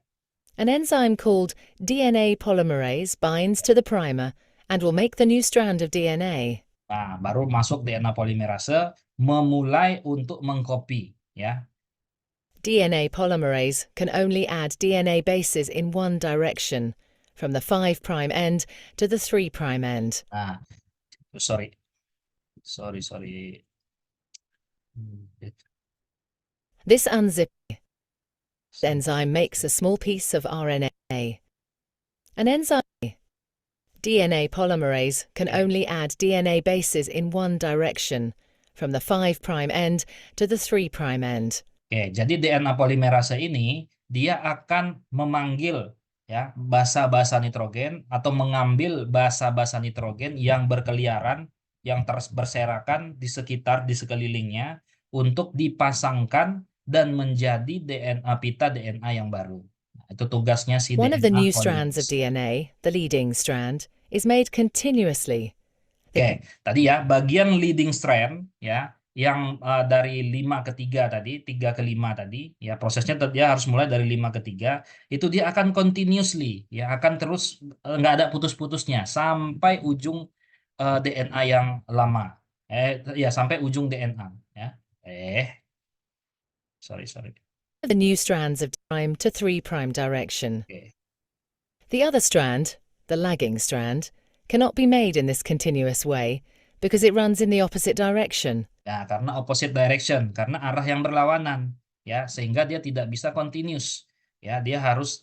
An enzyme called DNA polymerase binds to the primer and will make the new strand of DNA. Nah, baru masuk DNA polimerase memulai untuk mengcopy ya. DNA polymerase can only add DNA bases in one direction, from the 5' end to the 3' end. Nah, sorry. This unzipping enzyme makes a small piece of RNA. An enzyme DNA polymerase can only add DNA bases in one direction, from the 5' end to the 3' end. Oke, jadi DNA polimerase ini dia akan memanggil ya basa-basa nitrogen atau mengambil basa-basa nitrogen yang berkeliaran, yang berserakan di sekelilingnya untuk dipasangkan dan menjadi DNA pita DNA yang baru. Nah, itu tugasnya si One of the DNA new strands of polimerase. DNA, the leading strand, is made continuously. Oke, tadi ya bagian leading strand ya yang dari 5 ke 3 tadi, 3 ke 5 tadi, ya prosesnya dia harus mulai dari 5 ke 3, itu dia akan continuously, ya akan terus nggak ada putus-putusnya sampai ujung DNA yang lama. Ya sampai ujung DNA. Ya. Sorry. The new strands of prime to 3' direction. Oke. The other strand, the lagging strand, cannot be made in this continuous way because it runs in the opposite direction. Ya, karena opposite direction, karena arah yang berlawanan, ya, sehingga dia tidak bisa continuous, ya, dia harus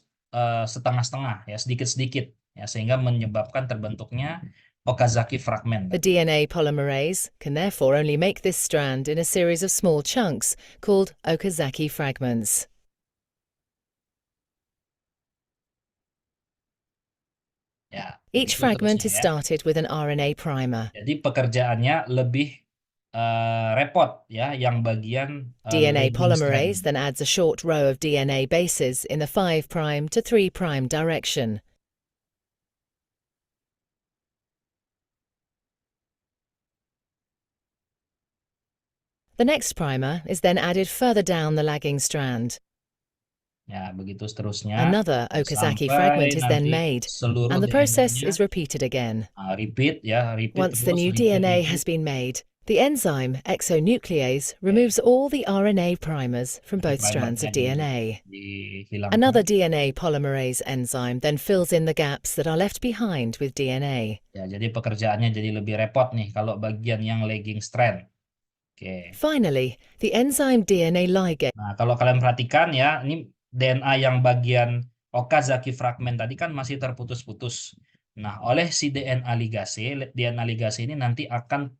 setengah-setengah, ya, sedikit-sedikit, ya, sehingga menyebabkan terbentuknya Okazaki fragment. The DNA polymerase can therefore only make this strand in a series of small chunks called Okazaki fragments. Ya, Each begitu fragment terusnya, is ya. started with an RNA primer. Jadi pekerjaannya lebih repot ya, yang bagian DNA lagging polymerase strand. then adds a short row of DNA bases in the 5' to 3' direction. The next primer is then added further down the lagging strand. Ya, begitu seterusnya Another Okazaki sampai fragment is then nanti made, seluruh and the process DNA-nya is repeated again. repeat Once the terus, new repeat, DNA repeat. has been made, the enzyme exonuclease removes all the RNA primers from both strands of DNA. Dihilangkan. Another DNA polymerase enzyme then fills in the gaps that are left behind with DNA. Ya, jadi pekerjaannya jadi lebih repot nih kalau bagian yang lagging strand. Oke. Finally, the enzyme DNA ligase Nah, kalau kalian perhatikan ya, ini DNA yang bagian Okazaki fragment tadi kan masih terputus-putus. Nah, oleh si DNA ligase ini nanti akan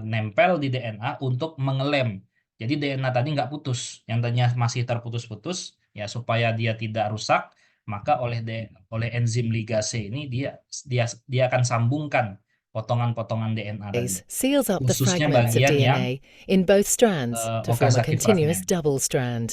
nempel di DNA untuk mengelem. Jadi DNA tadi nggak putus, yang tadinya masih terputus-putus, ya supaya dia tidak rusak, maka oleh enzim ligase ini dia akan sambungkan potongan-potongan DNA tadi. seals up the Khususnya fragments of bagian yang DNA in both strands to form a Okazaki continuous fragment. double strand.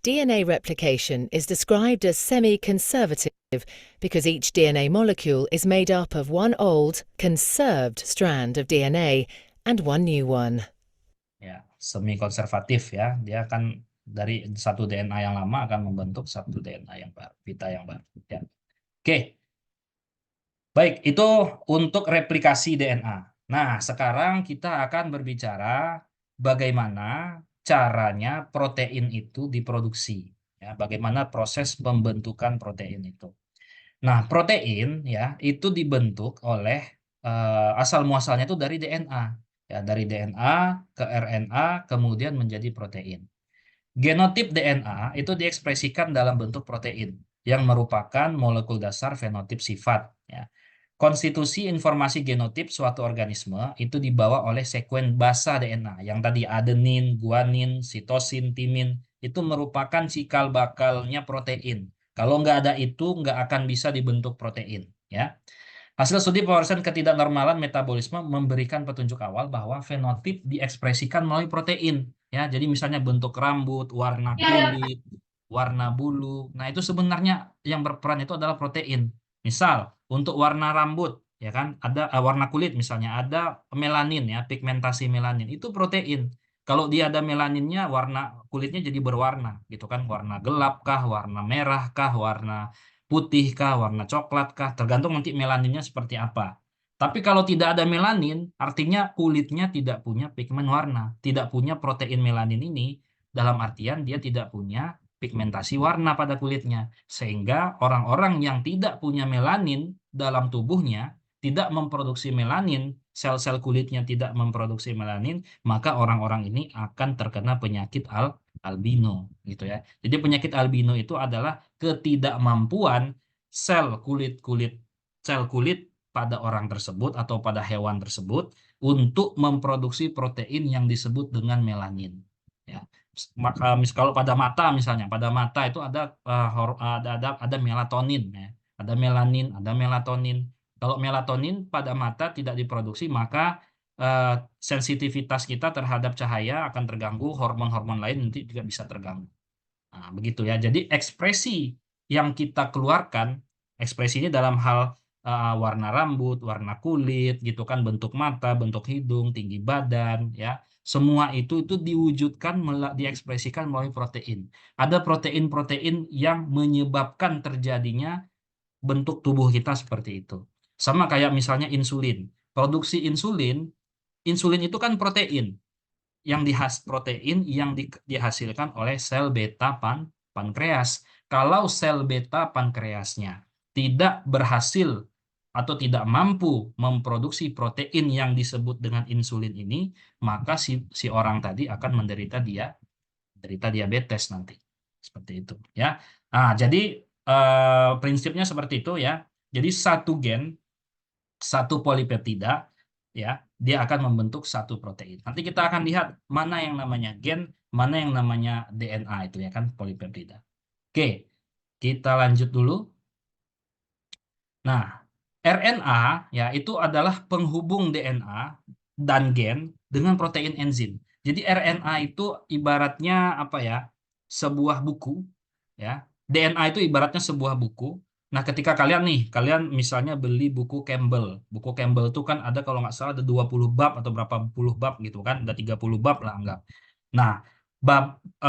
DNA replication is described as semi-conservative because each DNA molecule is made up of one old, conserved strand of DNA and one new one. Ya, semi konservatif ya. Dia akan dari satu DNA yang lama akan membentuk satu DNA yang baru, pita yang baru. Ya. Oke. Baik, itu untuk replikasi DNA. Nah, sekarang kita akan berbicara bagaimana caranya protein itu diproduksi. Ya, bagaimana proses pembentukan protein itu. Nah, protein ya itu dibentuk oleh asal muasalnya itu dari DNA. Ya, dari DNA ke RNA kemudian menjadi protein. Genotip DNA itu diekspresikan dalam bentuk protein yang merupakan molekul dasar fenotip sifat. Ya. Konstitusi informasi genotip suatu organisme itu dibawa oleh sekuen basa DNA yang tadi adenin, guanin, sitosin, timin itu merupakan cikal bakalnya protein. Kalau nggak ada itu nggak akan bisa dibentuk protein. Ya. Hasil studi pemeriksaan ketidaknormalan metabolisme memberikan petunjuk awal bahwa fenotip diekspresikan melalui protein. Ya, jadi misalnya bentuk rambut, warna kulit, warna bulu. Nah, itu sebenarnya yang berperan itu adalah protein. Misal, untuk warna rambut, ya kan, ada warna kulit misalnya, ada melanin ya, pigmentasi melanin, itu protein. Kalau dia ada melaninnya, warna kulitnya jadi berwarna, gitu kan, warna gelap kah, warna merah kah, warna putih kah, warna coklat kah, tergantung nanti melaninnya seperti apa. Tapi kalau tidak ada melanin, artinya kulitnya tidak punya pigmen warna, tidak punya protein melanin ini, dalam artian dia tidak punya pigmentasi warna pada kulitnya. Sehingga orang-orang yang tidak punya melanin dalam tubuhnya, tidak memproduksi melanin, sel-sel kulitnya tidak memproduksi melanin, maka orang-orang ini akan terkena penyakit albino gitu ya. Jadi penyakit albino itu adalah ketidakmampuan sel kulit pada orang tersebut atau pada hewan tersebut untuk memproduksi protein yang disebut dengan melanin. Ya. Maka kalau pada mata misalnya, pada mata itu ada melatonin ya. Ada melanin, ada melatonin. Kalau melatonin pada mata tidak diproduksi, maka sensitivitas kita terhadap cahaya akan terganggu, hormon-hormon lain nanti juga bisa terganggu. Nah, begitu ya. Jadi ekspresi yang kita keluarkan, ekspresi ini dalam hal warna rambut, warna kulit, gitu kan, bentuk mata, bentuk hidung, tinggi badan, ya. Semua itu diwujudkan, diekspresikan melalui protein. Ada protein-protein yang menyebabkan terjadinya bentuk tubuh kita seperti itu. Sama kayak misalnya insulin. Produksi insulin, insulin itu kan protein protein yang dihasilkan oleh sel beta pankreas. Kalau sel beta pankreasnya tidak berhasil atau tidak mampu memproduksi protein yang disebut dengan insulin ini, maka si orang tadi akan menderita diabetes nanti. Seperti itu ya. Nah, jadi prinsipnya seperti itu ya. Jadi satu gen, satu polipeptida ya, dia akan membentuk satu protein. Nanti kita akan lihat mana yang namanya gen, mana yang namanya DNA itu ya kan, polipeptida. Oke, kita lanjut dulu. Nah, RNA ya itu adalah penghubung DNA dan gen dengan protein enzim. Jadi RNA itu ibaratnya apa ya? Sebuah buku, ya. DNA itu ibaratnya sebuah buku. Nah, ketika kalian misalnya beli buku Campbell. Buku Campbell itu kan ada kalau nggak salah ada 20 bab atau berapa puluh bab gitu kan, ada 30 bab lah anggap. Nah,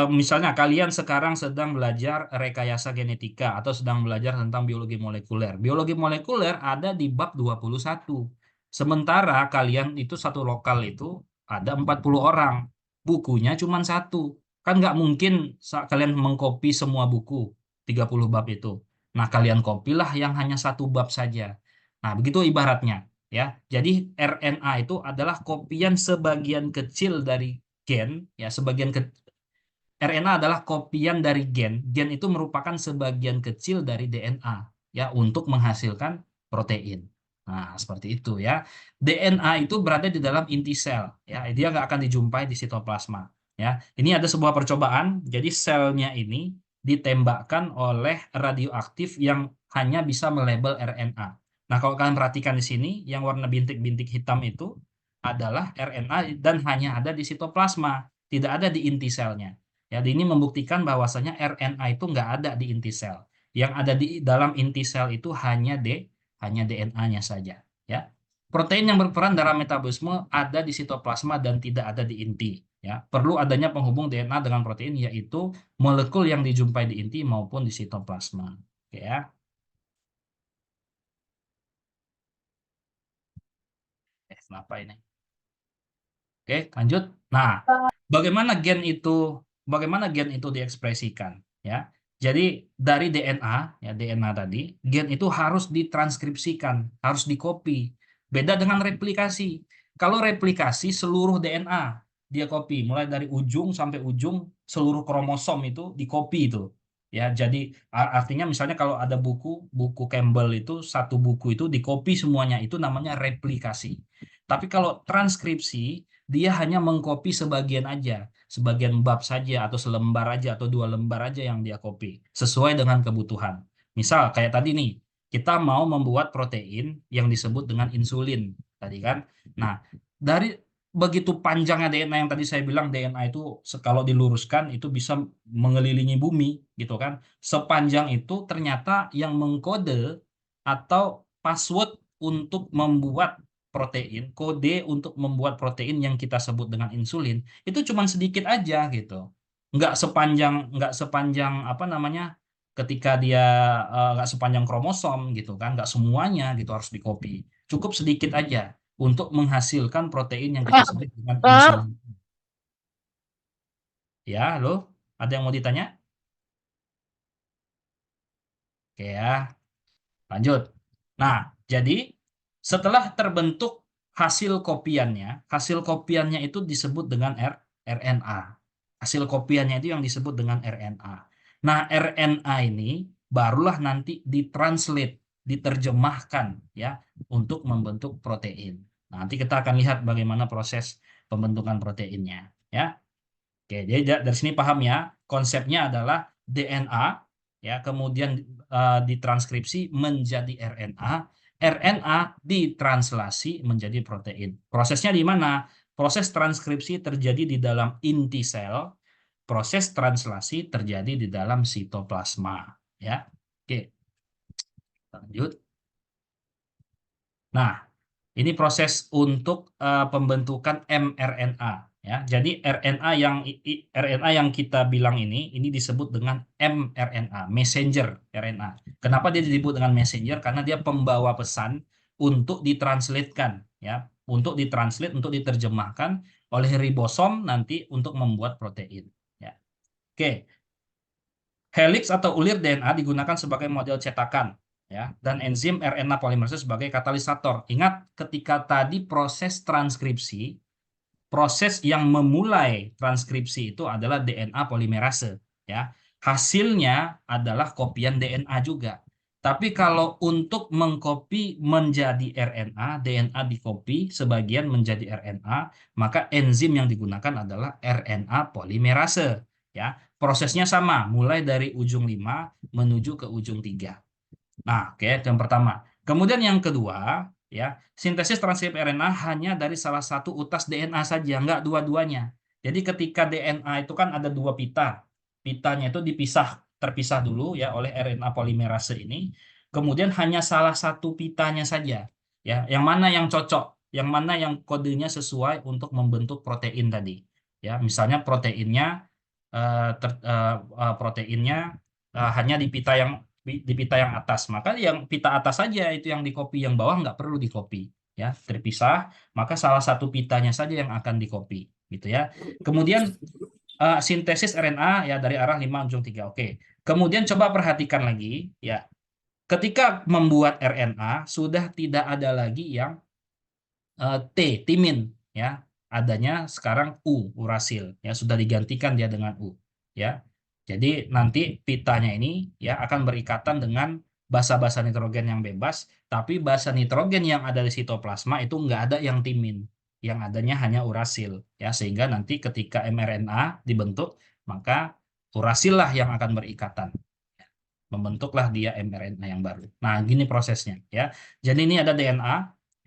misalnya kalian sekarang sedang belajar rekayasa genetika atau sedang belajar tentang biologi molekuler. Biologi molekuler ada di bab 21. Sementara kalian itu satu lokal itu ada 40 orang. Bukunya cuma satu. Kan nggak mungkin kalian mengcopy semua buku 30 bab itu. Nah, kalian kopilah yang hanya satu bab saja. Nah, begitu ibaratnya ya. Jadi RNA itu adalah kopian sebagian kecil dari gen ya, RNA adalah kopian dari gen. Gen itu merupakan sebagian kecil dari DNA ya untuk menghasilkan protein. Nah, seperti itu ya. DNA itu berada di dalam inti sel ya. Dia nggak akan dijumpai di sitoplasma ya. Ini ada sebuah percobaan. Jadi selnya ini ditembakkan oleh radioaktif yang hanya bisa melabel RNA. Nah, kalau kalian perhatikan di sini, yang warna bintik-bintik hitam itu adalah RNA dan hanya ada di sitoplasma, tidak ada di inti selnya. Ya, ini membuktikan bahwasanya RNA itu nggak ada di inti sel. Yang ada di dalam inti sel itu hanya DNA-nya saja. Ya, protein yang berperan dalam metabolisme ada di sitoplasma dan tidak ada di inti. Ya, perlu adanya penghubung DNA dengan protein yaitu molekul yang dijumpai di inti maupun di sitoplasma. Oke ya. Kenapa ini? Oke, lanjut. Nah, bagaimana gen itu diekspresikan ya? Jadi dari DNA ya, DNA tadi, gen itu harus ditranskripsikan, harus dikopi. Beda dengan replikasi. Kalau replikasi seluruh DNA dia kopi, mulai dari ujung sampai ujung seluruh kromosom itu dikopi itu. Ya, jadi artinya misalnya kalau ada buku Campbell itu satu buku itu dikopi semuanya itu namanya replikasi. Tapi kalau transkripsi dia hanya mengcopy sebagian aja, sebagian bab saja atau selembar aja atau 2 lembar aja yang dia copy sesuai dengan kebutuhan. Misal kayak tadi nih, kita mau membuat protein yang disebut dengan insulin tadi kan. Nah, dari begitu panjangnya DNA yang tadi saya bilang DNA itu kalau diluruskan itu bisa mengelilingi bumi gitu kan. Sepanjang itu ternyata yang mengkode atau password untuk membuat protein, kode untuk membuat protein yang kita sebut dengan insulin itu cuma sedikit aja gitu. Nggak sepanjang apa namanya ketika dia nggak sepanjang kromosom gitu kan, nggak semuanya gitu harus dikopi. Cukup sedikit aja untuk menghasilkan protein yang kita sebut dengan insulin. Ya, halo, ada yang mau ditanya? Oke ya. Lanjut. Nah, jadi setelah terbentuk hasil kopiannya itu disebut dengan RNA. Hasil kopiannya itu yang disebut dengan RNA. Nah, RNA ini barulah nanti ditranslate, diterjemahkan ya untuk membentuk protein. Nanti kita akan lihat bagaimana proses pembentukan proteinnya ya. Oke, jadi dari sini paham ya, konsepnya adalah DNA ya, kemudian ditranskripsi menjadi RNA, RNA ditranslasi menjadi protein. Prosesnya di mana? Proses transkripsi terjadi di dalam inti sel, proses translasi terjadi di dalam sitoplasma ya. Oke. Lanjut. Nah, ini proses untuk pembentukan mRNA ya. Jadi RNA yang kita bilang ini disebut dengan mRNA, messenger RNA. Kenapa dia disebut dengan messenger? Karena dia pembawa pesan untuk ditranslatekan ya, untuk diterjemahkan oleh ribosom nanti untuk membuat protein ya. Oke. Helix atau ulir DNA digunakan sebagai model cetakan ya, dan enzim RNA polimerase sebagai katalisator. Ingat ketika tadi proses transkripsi, proses yang memulai transkripsi itu adalah DNA polimerase ya. Hasilnya adalah kopian DNA juga. Tapi kalau untuk mengcopy menjadi RNA, DNA dikopi sebagian menjadi RNA, maka enzim yang digunakan adalah RNA polimerase ya. Prosesnya sama, mulai dari ujung 5 menuju ke ujung 3. Nah, oke, itu yang pertama. Kemudian yang kedua, ya. Sintesis transkrip RNA hanya dari salah satu utas DNA saja, nggak dua-duanya. Jadi ketika DNA itu kan ada dua pita. Pitanya itu terpisah dulu ya oleh RNA polimerase ini. Kemudian hanya salah satu pitanya saja, ya. Yang mana yang cocok, yang mana yang kodenya sesuai untuk membentuk protein tadi. Ya, misalnya proteinnya hanya di pita yang atas, maka yang pita atas saja itu yang di copy, yang bawah nggak perlu di copy, ya, terpisah, maka salah satu pitanya saja yang akan di copy, gitu ya. Kemudian sintesis RNA ya dari arah 5 ujung 3. Oke. Kemudian coba perhatikan lagi ya. Ketika membuat RNA sudah tidak ada lagi yang timin ya. Adanya sekarang urasil ya, sudah digantikan dia dengan ya. Jadi nanti pitanya ini ya akan berikatan dengan basa-basa nitrogen yang bebas, tapi basa nitrogen yang ada di sitoplasma itu nggak ada yang timin, yang adanya hanya urasil ya, sehingga nanti ketika mRNA dibentuk maka urasil lah yang akan berikatan, membentuklah dia mRNA yang baru. Nah, gini prosesnya ya. Jadi ini ada DNA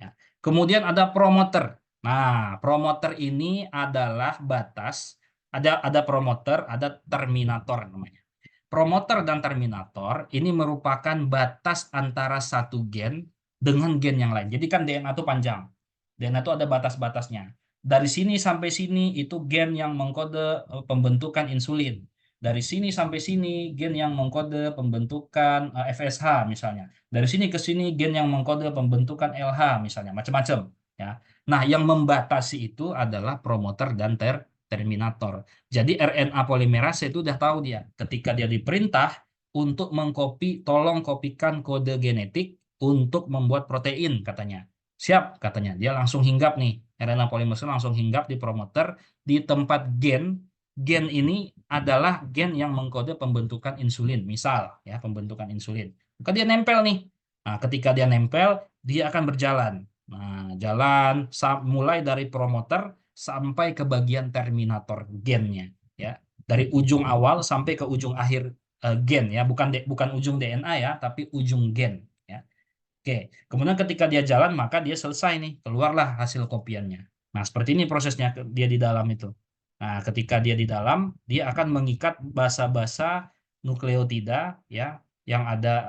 ya. Kemudian ada promoter. Nah, promoter ini adalah batas, ada promoter, ada terminator namanya. Promoter dan terminator ini merupakan batas antara satu gen dengan gen yang lain. Jadi kan DNA itu panjang. DNA itu ada batas-batasnya. Dari sini sampai sini itu gen yang mengkode pembentukan insulin. Dari sini sampai sini gen yang mengkode pembentukan FSH misalnya. Dari sini ke sini gen yang mengkode pembentukan LH misalnya, macam-macam ya. Nah, yang membatasi itu adalah promoter dan terminator. Jadi RNA polimerase itu udah tahu dia ketika dia diperintah untuk mengcopy, tolong kopikan kode genetik untuk membuat protein katanya. Siap katanya. Dia langsung hinggap nih. RNA polimerase langsung hinggap di promoter di tempat gen. Gen ini adalah gen yang mengkode pembentukan insulin, misal ya, pembentukan insulin. Maka dia nempel nih. Nah, ketika dia nempel, dia akan berjalan. Nah, jalan mulai dari promoter sampai ke bagian terminator gennya, ya. Dari ujung awal sampai ke ujung akhir gen ya, bukan ujung DNA ya, tapi ujung gen ya. Oke, kemudian ketika dia jalan maka dia selesai nih, keluarlah hasil kopiannya. Nah, seperti ini prosesnya dia di dalam itu. Nah, ketika dia di dalam, dia akan mengikat basa-basa nukleotida ya, yang ada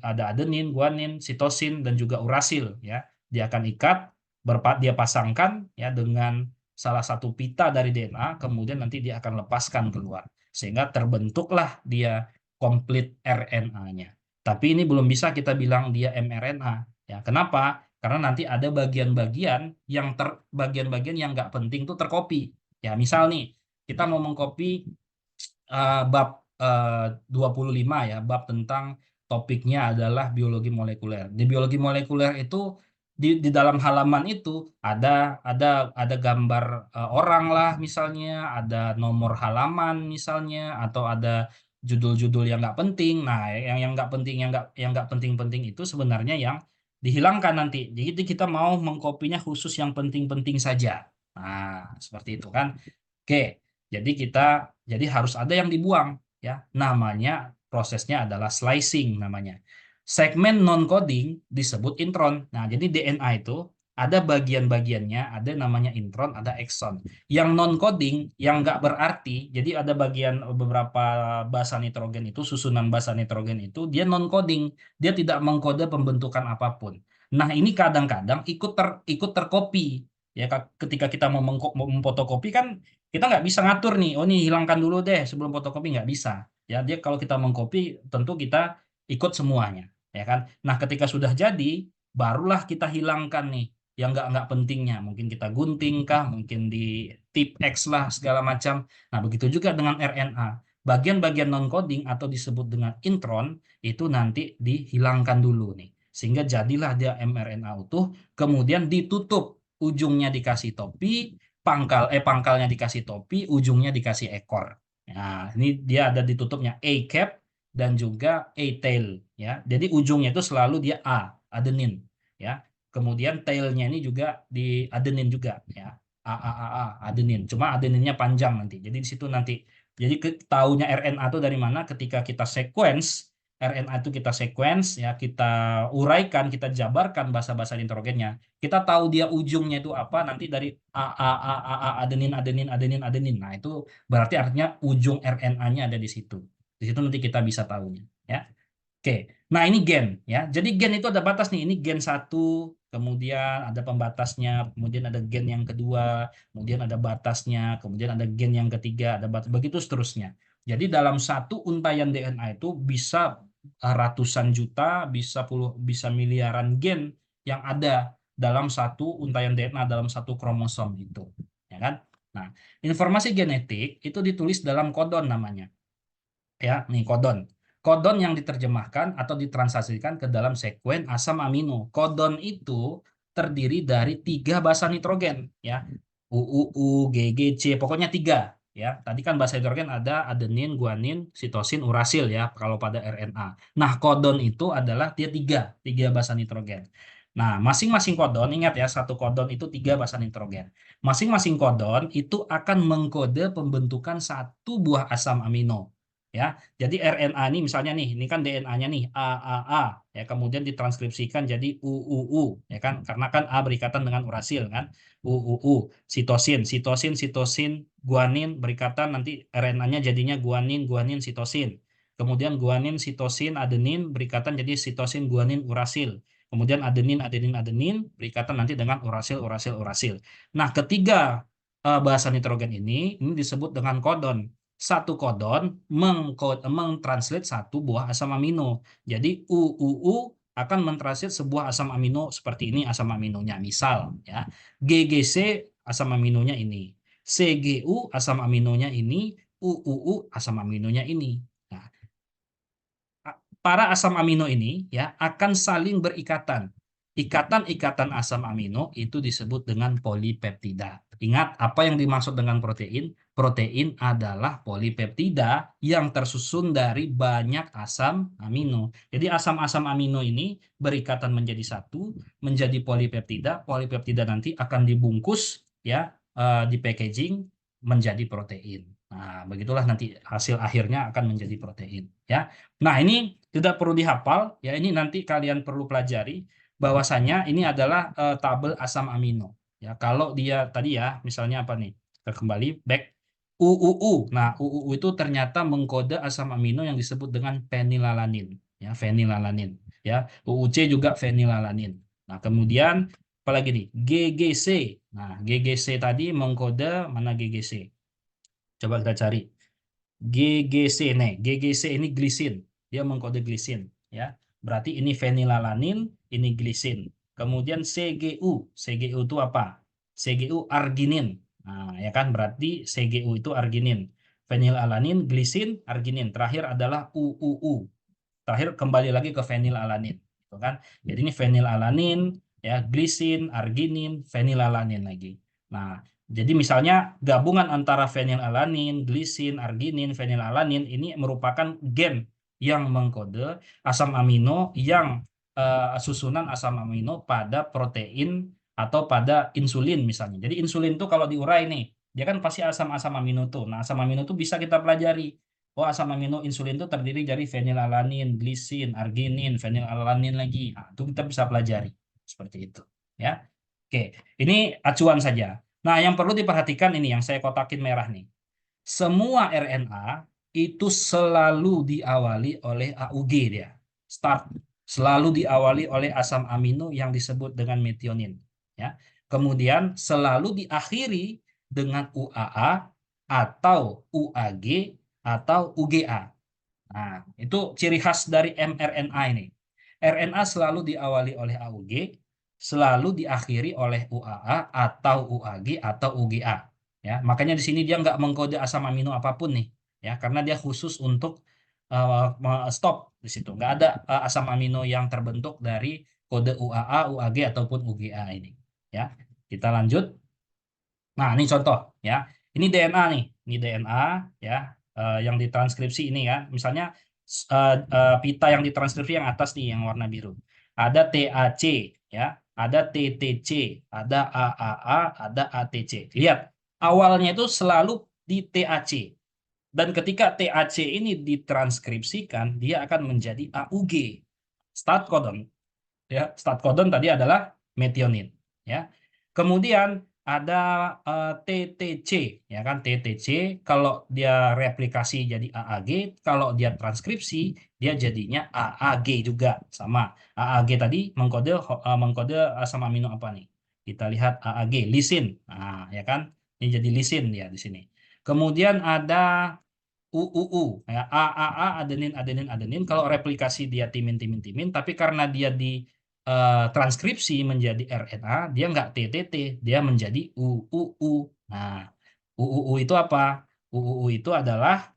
adenin, guanin, sitosin dan juga urasil ya. Dia akan ikat, dia pasangkan ya dengan salah satu pita dari DNA, kemudian nanti dia akan lepaskan keluar sehingga terbentuklah dia komplit RNA-nya. Tapi ini belum bisa kita bilang dia mRNA. Ya, kenapa? Karena nanti ada bagian-bagian yang nggak penting tuh terkopi. Ya, misal nih, kita mau mengcopy bab 25 ya, bab tentang topiknya adalah biologi molekuler. Di biologi molekuler itu di dalam halaman itu ada gambar orang lah misalnya, ada nomor halaman misalnya, atau ada judul-judul yang nggak penting. Nah, yang nggak penting, yang nggak penting-penting itu sebenarnya yang dihilangkan nanti. Jadi kita mau mengkopinya khusus yang penting-penting saja. Nah, seperti itu kan. Oke, jadi harus ada yang dibuang ya. Namanya prosesnya adalah slicing namanya. Segmen non coding disebut intron. Nah, jadi DNA itu ada bagian-bagiannya, ada namanya intron, ada exon. Yang non coding, yang nggak berarti, jadi ada bagian beberapa basa nitrogen itu, susunan basa nitrogen itu dia non coding, dia tidak mengkode pembentukan apapun. Nah, ini kadang-kadang ikut terkopi. Ya, ketika kita mau memfotokopi kan kita nggak bisa ngatur nih, oh ini hilangkan dulu deh sebelum fotokopi, nggak bisa. Ya, dia kalau kita mengcopy tentu kita ikut semuanya, ya kan. Nah, ketika sudah jadi, barulah kita hilangkan nih yang nggak pentingnya. Mungkin kita gunting kah, mungkin di tip X lah segala macam. Nah, begitu juga dengan RNA. Bagian-bagian non coding atau disebut dengan intron itu nanti dihilangkan dulu nih, sehingga jadilah dia mRNA utuh, kemudian ditutup, ujungnya dikasih topi, pangkalnya dikasih topi, ujungnya dikasih ekor. Nah, ini dia ada ditutupnya A cap dan juga A tail ya. Jadi ujungnya itu selalu dia adenin ya. Kemudian tailnya ini juga di adenin juga ya. Adenin. Cuma adeninnya panjang nanti. Jadi di situ nanti. Jadi taunya RNA itu dari mana? Ketika kita sequence RNA itu kita sequence ya, kita uraikan, kita jabarkan basa-basa nitrogennya. Kita tahu dia ujungnya itu apa, nanti dari A, adenin, adenin, adenin, adenin. Nah, itu berarti artinya ujung RNA-nya ada di situ. Di situ nanti kita bisa tahunya ya. Oke. Nah, ini gen ya. Jadi gen itu ada batas nih. Ini gen 1, kemudian ada pembatasnya, kemudian ada gen yang kedua, kemudian ada batasnya, kemudian ada gen yang ketiga, ada batas, begitu seterusnya. Jadi dalam satu untaian DNA itu bisa ratusan juta, bisa miliaran gen yang ada dalam satu untaian DNA, dalam satu kromosom itu, ya kan? Nah, informasi genetik itu ditulis dalam kodon namanya. Ya, nih kodon. Kodon yang diterjemahkan atau ditranslasikan ke dalam sekuen asam amino. Kodon itu terdiri dari 3 basa nitrogen, ya. UUU, GGC, pokoknya 3. Ya, tadi kan basa nitrogen ada adenin, guanin, sitosin, urasil ya kalau pada RNA. Nah, kodon itu adalah dia 3 basa nitrogen. Nah, masing-masing kodon, ingat ya, satu kodon itu 3 basa nitrogen. Masing-masing kodon itu akan mengkode pembentukan satu buah asam amino. Ya, jadi RNA ini misalnya nih, ini kan DNA-nya nih AAA, ya kemudian ditranskripsikan jadi UUU, ya kan? Karena kan A berikatan dengan urasil kan, UUU, sitosin, guanin berikatan nanti RNA-nya jadinya guanin, guanin, sitosin. Kemudian guanin, sitosin, adenin berikatan jadi sitosin, guanin, urasil. Kemudian adenin, adenin, adenin berikatan nanti dengan urasil, urasil, urasil. Nah, ketiga bahasa nitrogen ini disebut dengan kodon. Satu kodon mentranslate satu buah asam amino. Jadi UUU akan mentranslate sebuah asam amino seperti ini asam aminonya. Misal ya, GGC asam aminonya ini, CGU asam aminonya ini, UUU asam aminonya ini. Nah, para asam amino ini ya akan saling berikatan. Ikatan-ikatan asam amino itu disebut dengan polipeptida. Ingat apa yang dimaksud dengan protein? Protein adalah polipeptida yang tersusun dari banyak asam amino. Jadi asam-asam amino ini berikatan menjadi satu, menjadi polipeptida. Polipeptida nanti akan dibungkus ya, di packaging menjadi protein. Nah, begitulah nanti hasil akhirnya akan menjadi protein ya. Nah, ini tidak perlu dihafal ya, ini nanti kalian perlu pelajari bahwasanya ini adalah tabel asam amino. Ya, kalau dia tadi ya, misalnya apa nih? Kita kembali back UUU. Nah, UUU itu ternyata mengkode asam amino yang disebut dengan fenilalanin, ya, fenilalanin, ya. UUC juga fenilalanin. Nah, kemudian apalagi nih? GGC. Nah, GGC tadi mengkode mana GGC? Coba kita cari. GGC nih, GGC ini glisin, dia mengkode glisin, ya. Berarti ini fenilalanin, ini glisin. Kemudian CGU, CGU itu apa? CGU arginin. Nah, ya kan berarti CGU itu arginin. Fenilalanin, glisin, arginin. Terakhir adalah UUU. Terakhir kembali lagi ke fenilalanin, gitu kan? Jadi ini fenilalanin, ya, glisin, arginin, fenilalanin lagi. Nah, jadi misalnya gabungan antara fenilalanin, glisin, arginin, fenilalanin ini merupakan gen yang mengkode asam amino yang susunan asam amino pada protein atau pada insulin misalnya. Jadi insulin tuh kalau diurai nih, dia kan pasti asam-asam amino tuh. Nah, asam amino tuh bisa kita pelajari. Oh, asam amino insulin itu terdiri dari fenilalanin, glisin, arginin, fenilalanin lagi. Nah, itu kita bisa pelajari seperti itu, ya. Oke, ini acuan saja. Nah, yang perlu diperhatikan ini yang saya kotakin merah nih. Semua RNA itu selalu diawali oleh AUG dia. Start selalu diawali oleh asam amino yang disebut dengan metionin, ya. Kemudian selalu diakhiri dengan UAA atau UAG atau UGA. Nah, itu ciri khas dari mRNA ini. RNA selalu diawali oleh AUG, selalu diakhiri oleh UAA atau UAG atau UGA. Ya, makanya di sini dia nggak mengkode asam amino apapun nih, ya, karena dia khusus untuk stop di situ. Nggak ada asam amino yang terbentuk dari kode UAA, UAG ataupun UGA ini. Ya, kita lanjut. Nah, ini contoh ya. Ini DNA nih, ini DNA ya, yang ditranskripsi ini kan. Misalnya pita yang ditranskripsi yang atas nih yang warna biru. Ada TAC ya, ada TTC, ada AAA, ada ATC. Lihat, awalnya itu selalu di TAC. Dan ketika TAC ini ditranskripsikan, dia akan menjadi AUG, start codon. Ya, start codon tadi adalah metionin. Ya, kemudian ada TTC, ya kan? TTC kalau dia replikasi jadi AAG, kalau dia transkripsi dia jadinya AAG juga, sama. AAG tadi mengkode asam amino apa nih? Kita lihat AAG, lisin. Nah, ya kan? Ini jadi lisin dia di sini. Kemudian ada UUU, ya, AAA, adenin, adenin, adenin. Kalau replikasi dia timin, timin, timin, tapi karena dia di transkripsi menjadi RNA, dia nggak TTT, dia menjadi UUU. Nah, UUU itu apa? UUU itu adalah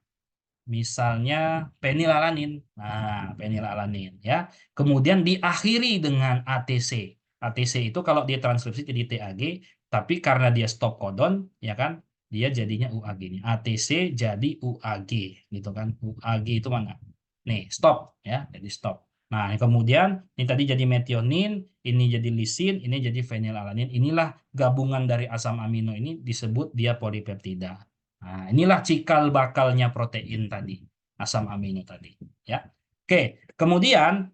misalnya penilalanin. Nah, penilalanin ya. Kemudian diakhiri dengan ATC. ATC itu kalau dia transkripsi jadi TAG, tapi karena dia stop codon, ya kan? Dia jadinya UAG nih. ATC jadi UAG gitu kan. UAG itu mana? Nih, stop ya, jadi stop. Nah, kemudian ini tadi jadi metionin, ini jadi lisin, ini jadi fenilalanin. Inilah gabungan dari asam amino ini disebut dia polipeptida. Nah, inilah cikal bakalnya protein tadi, asam amino tadi, ya. Oke, kemudian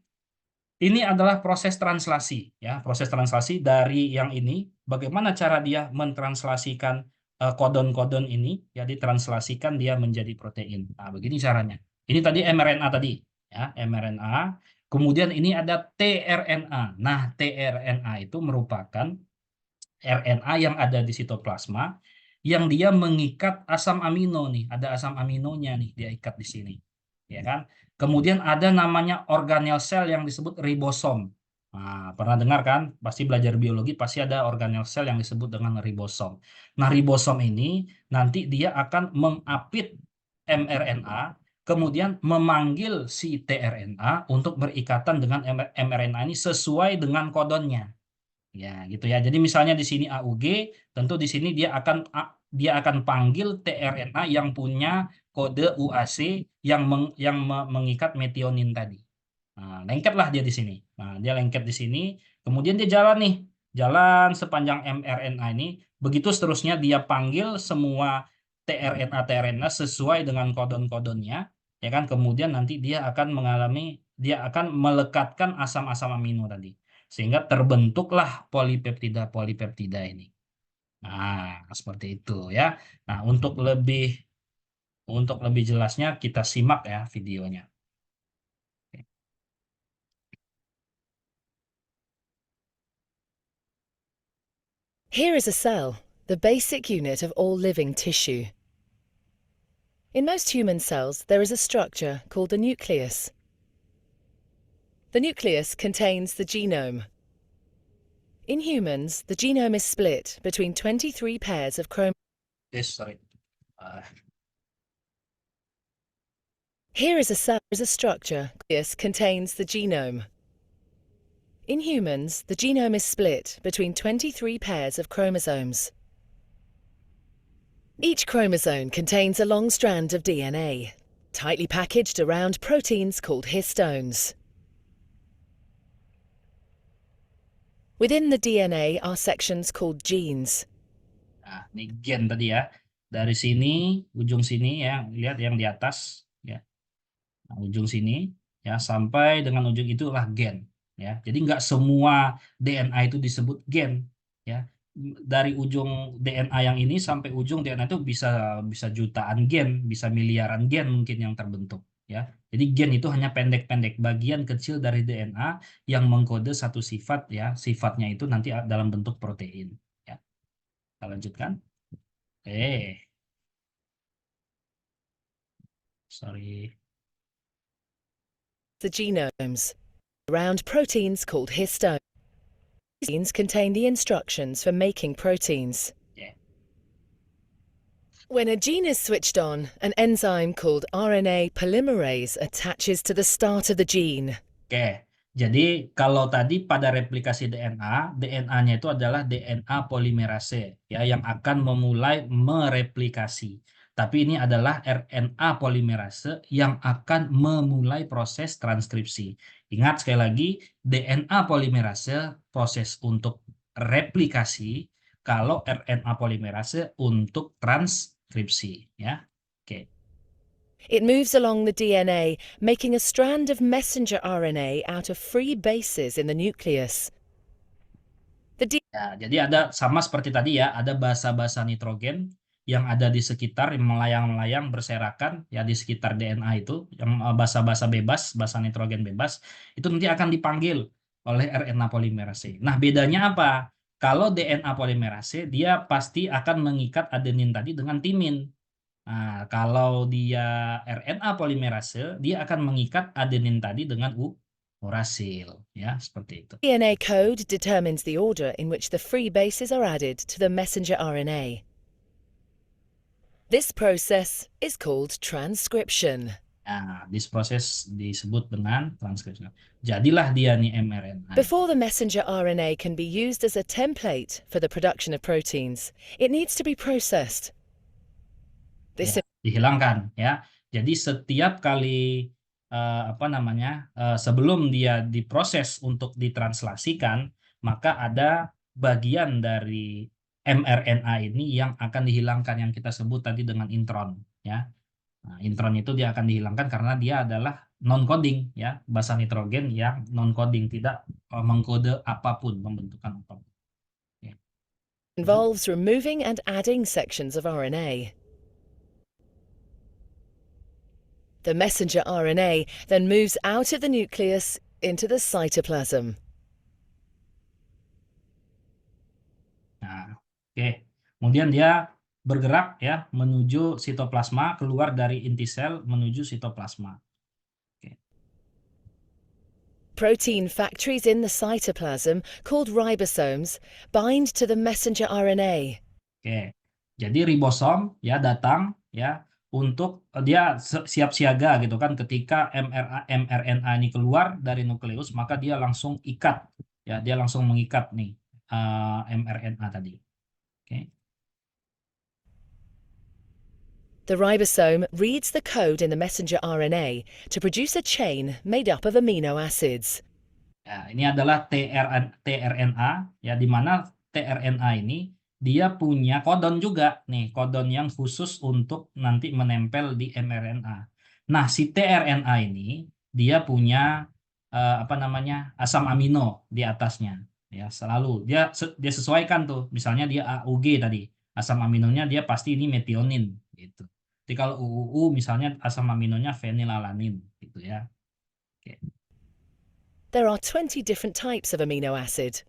ini adalah proses translasi, ya, proses translasi dari yang ini. Bagaimana cara dia mentranslasikan kodon-kodon ini, ya, ditranslasikan dia menjadi protein. Nah, begini caranya. Ini tadi mRNA tadi, ya, mRNA. Kemudian ini ada tRNA. Nah, tRNA itu merupakan RNA yang ada di sitoplasma yang dia mengikat asam amino nih, ada asam aminonya nih dia ikat di sini. Ya kan? Kemudian ada namanya organel sel yang disebut ribosom. Nah, pernah dengar kan? Pasti belajar biologi pasti ada organel sel yang disebut dengan ribosom. Nah, ribosom ini nanti dia akan mengapit mRNA, kemudian memanggil si tRNA untuk berikatan dengan mRNA ini sesuai dengan kodonnya. Ya, gitu ya. Jadi misalnya di sini AUG, tentu di sini dia akan panggil tRNA yang punya kode UAC yang mengikat metionin tadi. Nah, lengketlah dia di sini. Nah, dia lengket di sini, kemudian dia jalan nih. Jalan sepanjang mRNA ini, begitu seterusnya dia panggil semua tRNA sesuai dengan kodon-kodonnya, ya kan? Kemudian nanti dia akan melekatkan asam-asam amino tadi. Sehingga terbentuklah polipeptida-polipeptida ini. Nah, seperti itu ya. Nah, untuk lebih jelasnya kita simak ya videonya. Here is a cell, the basic unit of all living tissue. In most human cells, there is a structure called the nucleus. The nucleus contains the genome. In humans, the genome is split between 23 pairs of chromosomes. Sorry. Here is a cell, is a structure. Nucleus contains the genome. In humans, the genome is split between 23 pairs of chromosomes. Each chromosome contains a long strand of DNA, tightly packaged around proteins called histones. Within the DNA are sections called genes. Nah, ini gen tadi ya. Dari sini, ujung sini ya, lihat yang di atas ya. Nah, ujung sini ya sampai dengan ujung itulah gen ya. Jadi nggak semua DNA itu disebut gen ya. Dari ujung DNA yang ini sampai ujung DNA itu bisa jutaan gen, bisa miliaran gen mungkin yang terbentuk ya. Jadi gen itu hanya pendek-pendek bagian kecil dari DNA yang mengkode satu sifat ya. Sifatnya itu nanti dalam bentuk protein ya. Kita lanjutkan. Sorry. The genomes around proteins called histones. Genes contain the instructions for making proteins. Yeah. When a gene is switched on, an enzyme called RNA polymerase attaches to the start of the gene. Oke, jadi kalau tadi pada replikasi DNA, DNA-nya itu adalah DNA polimerase ya yang akan memulai mereplikasi. Tapi ini adalah RNA polimerase yang akan memulai proses transkripsi. Ingat sekali lagi, DNA polimerase proses untuk replikasi, kalau RNA polimerase untuk transkripsi ya. Oke. It moves along the DNA, making a strand of messenger RNA out of free bases in the nucleus. The Ya, jadi ada sama seperti tadi ya, ada basa-basa nitrogen yang ada di sekitar, yang melayang-melayang berserakan ya di sekitar DNA itu, yang basa-basa bebas, basa nitrogen bebas, itu nanti akan dipanggil oleh RNA polimerase. Nah, bedanya apa? Kalau DNA polimerase dia pasti akan mengikat adenin tadi dengan timin. Nah, kalau dia RNA polimerase, dia akan mengikat adenin tadi dengan urasil, ya, seperti itu. DNA code determines the order in which the free bases are added to the messenger RNA. This process is called transcription. Nah, this proses disebut dengan transkripsi. Jadilah dia nih mRNA. Before the messenger RNA can be used as a template for the production of proteins, it needs to be processed. This Ya, dihilangkan ya. Jadi setiap kali sebelum dia diproses untuk ditranslasikan, maka ada bagian dari mRNA ini yang akan dihilangkan yang kita sebut tadi dengan intron ya. Nah, intron itu dia akan dihilangkan karena dia adalah non coding ya, basa nitrogen yang non coding, tidak mengkode apapun, pembentukan apapun. Ya. involves removing and adding sections of RNA. The messenger RNA then moves out of the nucleus into the cytoplasm. Nah, oke. Kemudian dia bergerak ya menuju sitoplasma, keluar dari inti sel menuju sitoplasma. Protein factories in the cytoplasm, called ribosomes, bind to the messenger RNA. Oke. Jadi ribosom ya datang ya untuk dia siap siaga gitu kan, ketika mRNA ini keluar dari nukleus, maka dia langsung ikat ya, dia langsung mengikat nih mRNA tadi. Oke. The ribosome reads the code in the messenger RNA to produce a chain made up of amino acids. Ya, ini adalah tRNA ya, di mana tRNA ini dia punya kodon juga nih, kodon yang khusus untuk nanti menempel di mRNA. Nah, si tRNA ini dia punya asam amino di atasnya ya, selalu dia sesuaikan tuh. Misalnya dia AUG tadi, asam aminonya dia pasti ini metionin gitu. Jadi kalau UUU misalnya asam aminonya fenilalanin gitu ya. Oke. There are 20 different types of amino acid.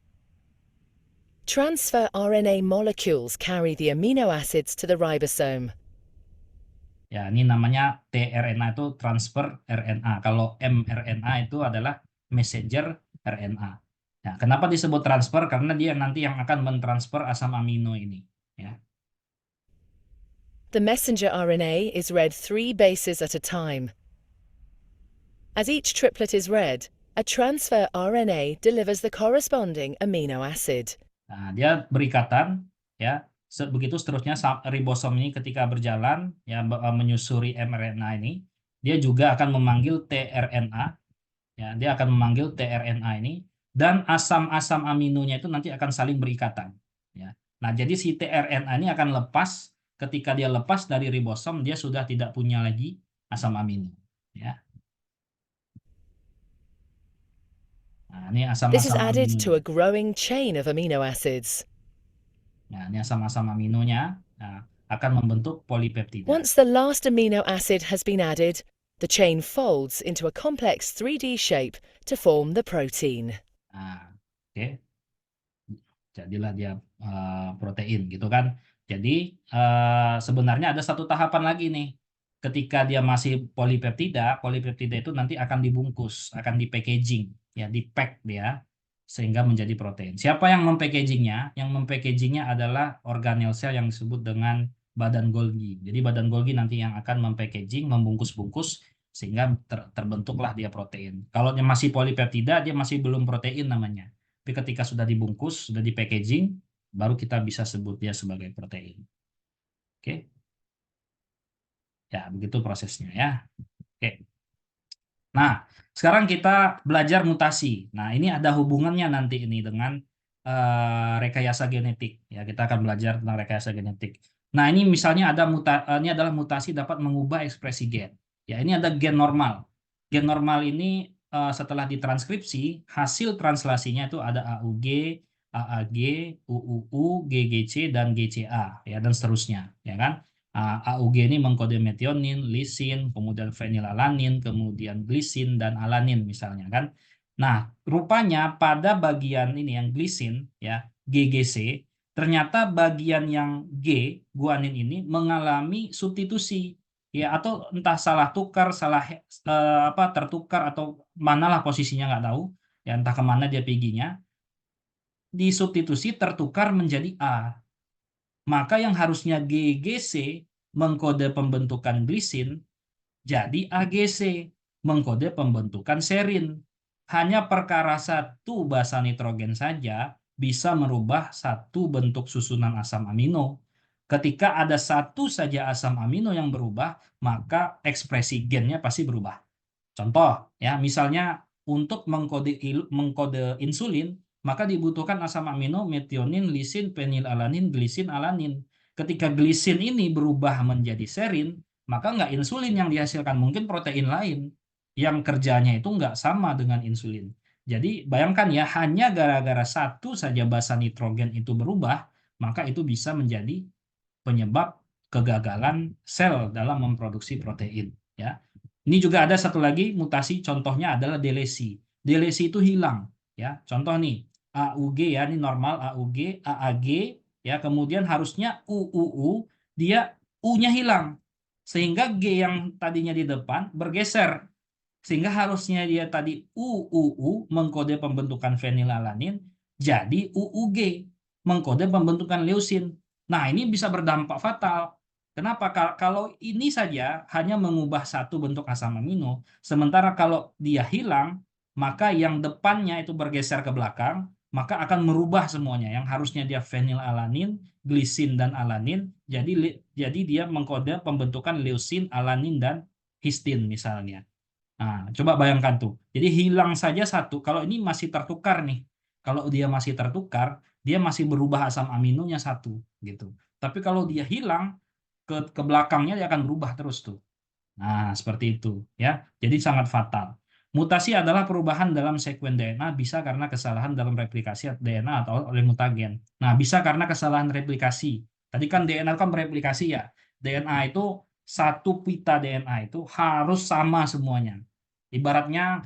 Transfer RNA molecules carry the amino acids to the ribosome. Ya, ini namanya tRNA itu transfer RNA. Kalau mRNA itu adalah messenger RNA. Ya, kenapa disebut transfer? Karena dia nanti yang akan mentransfer asam amino ini. Ya. The messenger RNA is read 3 bases at a time. As each triplet is read, a transfer RNA delivers the corresponding amino acid. Nah, dia berikatan ya. Begitu seterusnya ribosom ini ketika berjalan ya menyusuri mRNA ini, dia juga akan memanggil tRNA ya, dia akan memanggil tRNA ini, dan asam-asam aminonya itu nanti akan saling berikatan ya. Nah, jadi si tRNA ini akan lepas, ketika dia lepas dari ribosom dia sudah tidak punya lagi asam amino ya. Nah, ini This is asam-asam added amino. to a growing chain of amino acids. Nah, ini asam-asam aminonya akan membentuk polipeptida. Once the last amino acid has been added, the chain folds into a complex 3D shape to form the protein. Nah, oke. Jadilah dia protein gitu kan. Jadi sebenarnya ada satu tahapan lagi nih. Ketika dia masih polipeptida itu nanti akan dibungkus, akan di-packaging, ya, di-pack dia sehingga menjadi protein. Siapa yang mempackagingnya? Yang mempackagingnya adalah organel sel yang disebut dengan badan Golgi. Jadi badan Golgi nanti yang akan mempackaging, membungkus-bungkus sehingga terbentuklah dia protein. Kalau dia masih polipeptida, dia masih belum protein namanya. Tapi ketika sudah dibungkus, sudah di-packaging, baru kita bisa sebut dia sebagai protein. Oke. Ya, begitu prosesnya ya. Oke. Nah, sekarang kita belajar mutasi. Nah, ini ada hubungannya nanti ini dengan rekayasa genetik. Ya, kita akan belajar tentang rekayasa genetik. Nah, ini misalnya ada ini adalah mutasi dapat mengubah ekspresi gen. Ya, ini ada gen normal. Gen normal ini setelah ditranskripsi, hasil translasinya itu ada AUG, AAG, UUU, GGC, dan GCA, ya, dan seterusnya, ya kan? AUG ini mengkode metionin, lisin, kemudian fenilalanin, kemudian glisin, dan alanin misalnya kan. Nah, rupanya pada bagian ini yang glisin, ya, GGC, ternyata bagian yang G, guanin ini mengalami substitusi, ya, atau entah salah tukar, salah tertukar, atau manalah posisinya nggak tahu, ya, entah kemana dia perginya, disubstitusi tertukar menjadi A. Maka yang harusnya GGC mengkode pembentukan glisin jadi AGC mengkode pembentukan serin. Hanya perkara satu basa nitrogen saja bisa merubah satu bentuk susunan asam amino. Ketika ada satu saja asam amino yang berubah, maka ekspresi gennya pasti berubah. Contoh, ya, misalnya untuk mengkode insulin, maka dibutuhkan asam amino metionin, lisin, fenilalanin, glisin, alanin. Ketika glisin ini berubah menjadi serin, maka nggak insulin yang dihasilkan, mungkin protein lain yang kerjanya itu nggak sama dengan insulin. Jadi bayangkan ya, hanya gara-gara satu saja basa nitrogen itu berubah, maka itu bisa menjadi penyebab kegagalan sel dalam memproduksi protein. Ya, ini juga ada satu lagi mutasi, contohnya adalah delesi. Delesi itu hilang. Ya, contoh nih, AUG, ya, ini normal AUG, AAG, ya, kemudian harusnya UUU, dia U-nya hilang. Sehingga G yang tadinya di depan bergeser. Sehingga harusnya dia tadi UUU mengkode pembentukan fenilalanin, jadi UUG mengkode pembentukan leusin. Nah, ini bisa berdampak fatal. Kenapa? Kalau ini saja hanya mengubah satu bentuk asam amino, sementara kalau dia hilang, maka yang depannya itu bergeser ke belakang, maka akan merubah semuanya. Yang harusnya dia fenilalanin, glisin, dan alanin, jadi dia mengkode pembentukan leusin, alanin, dan histin misalnya. Nah, coba bayangkan tuh. Jadi hilang saja satu. Kalau ini masih tertukar nih. Kalau dia masih tertukar, dia masih berubah asam aminonya satu gitu. Tapi kalau dia hilang, ke belakangnya dia akan berubah terus tuh. Nah, seperti itu ya. Jadi sangat fatal. Mutasi adalah perubahan dalam sekuen DNA, bisa karena kesalahan dalam replikasi DNA atau oleh mutagen. Nah, bisa karena kesalahan replikasi. Tadi kan DNA kan bereplikasi ya. DNA itu satu pita DNA itu harus sama semuanya. Ibaratnya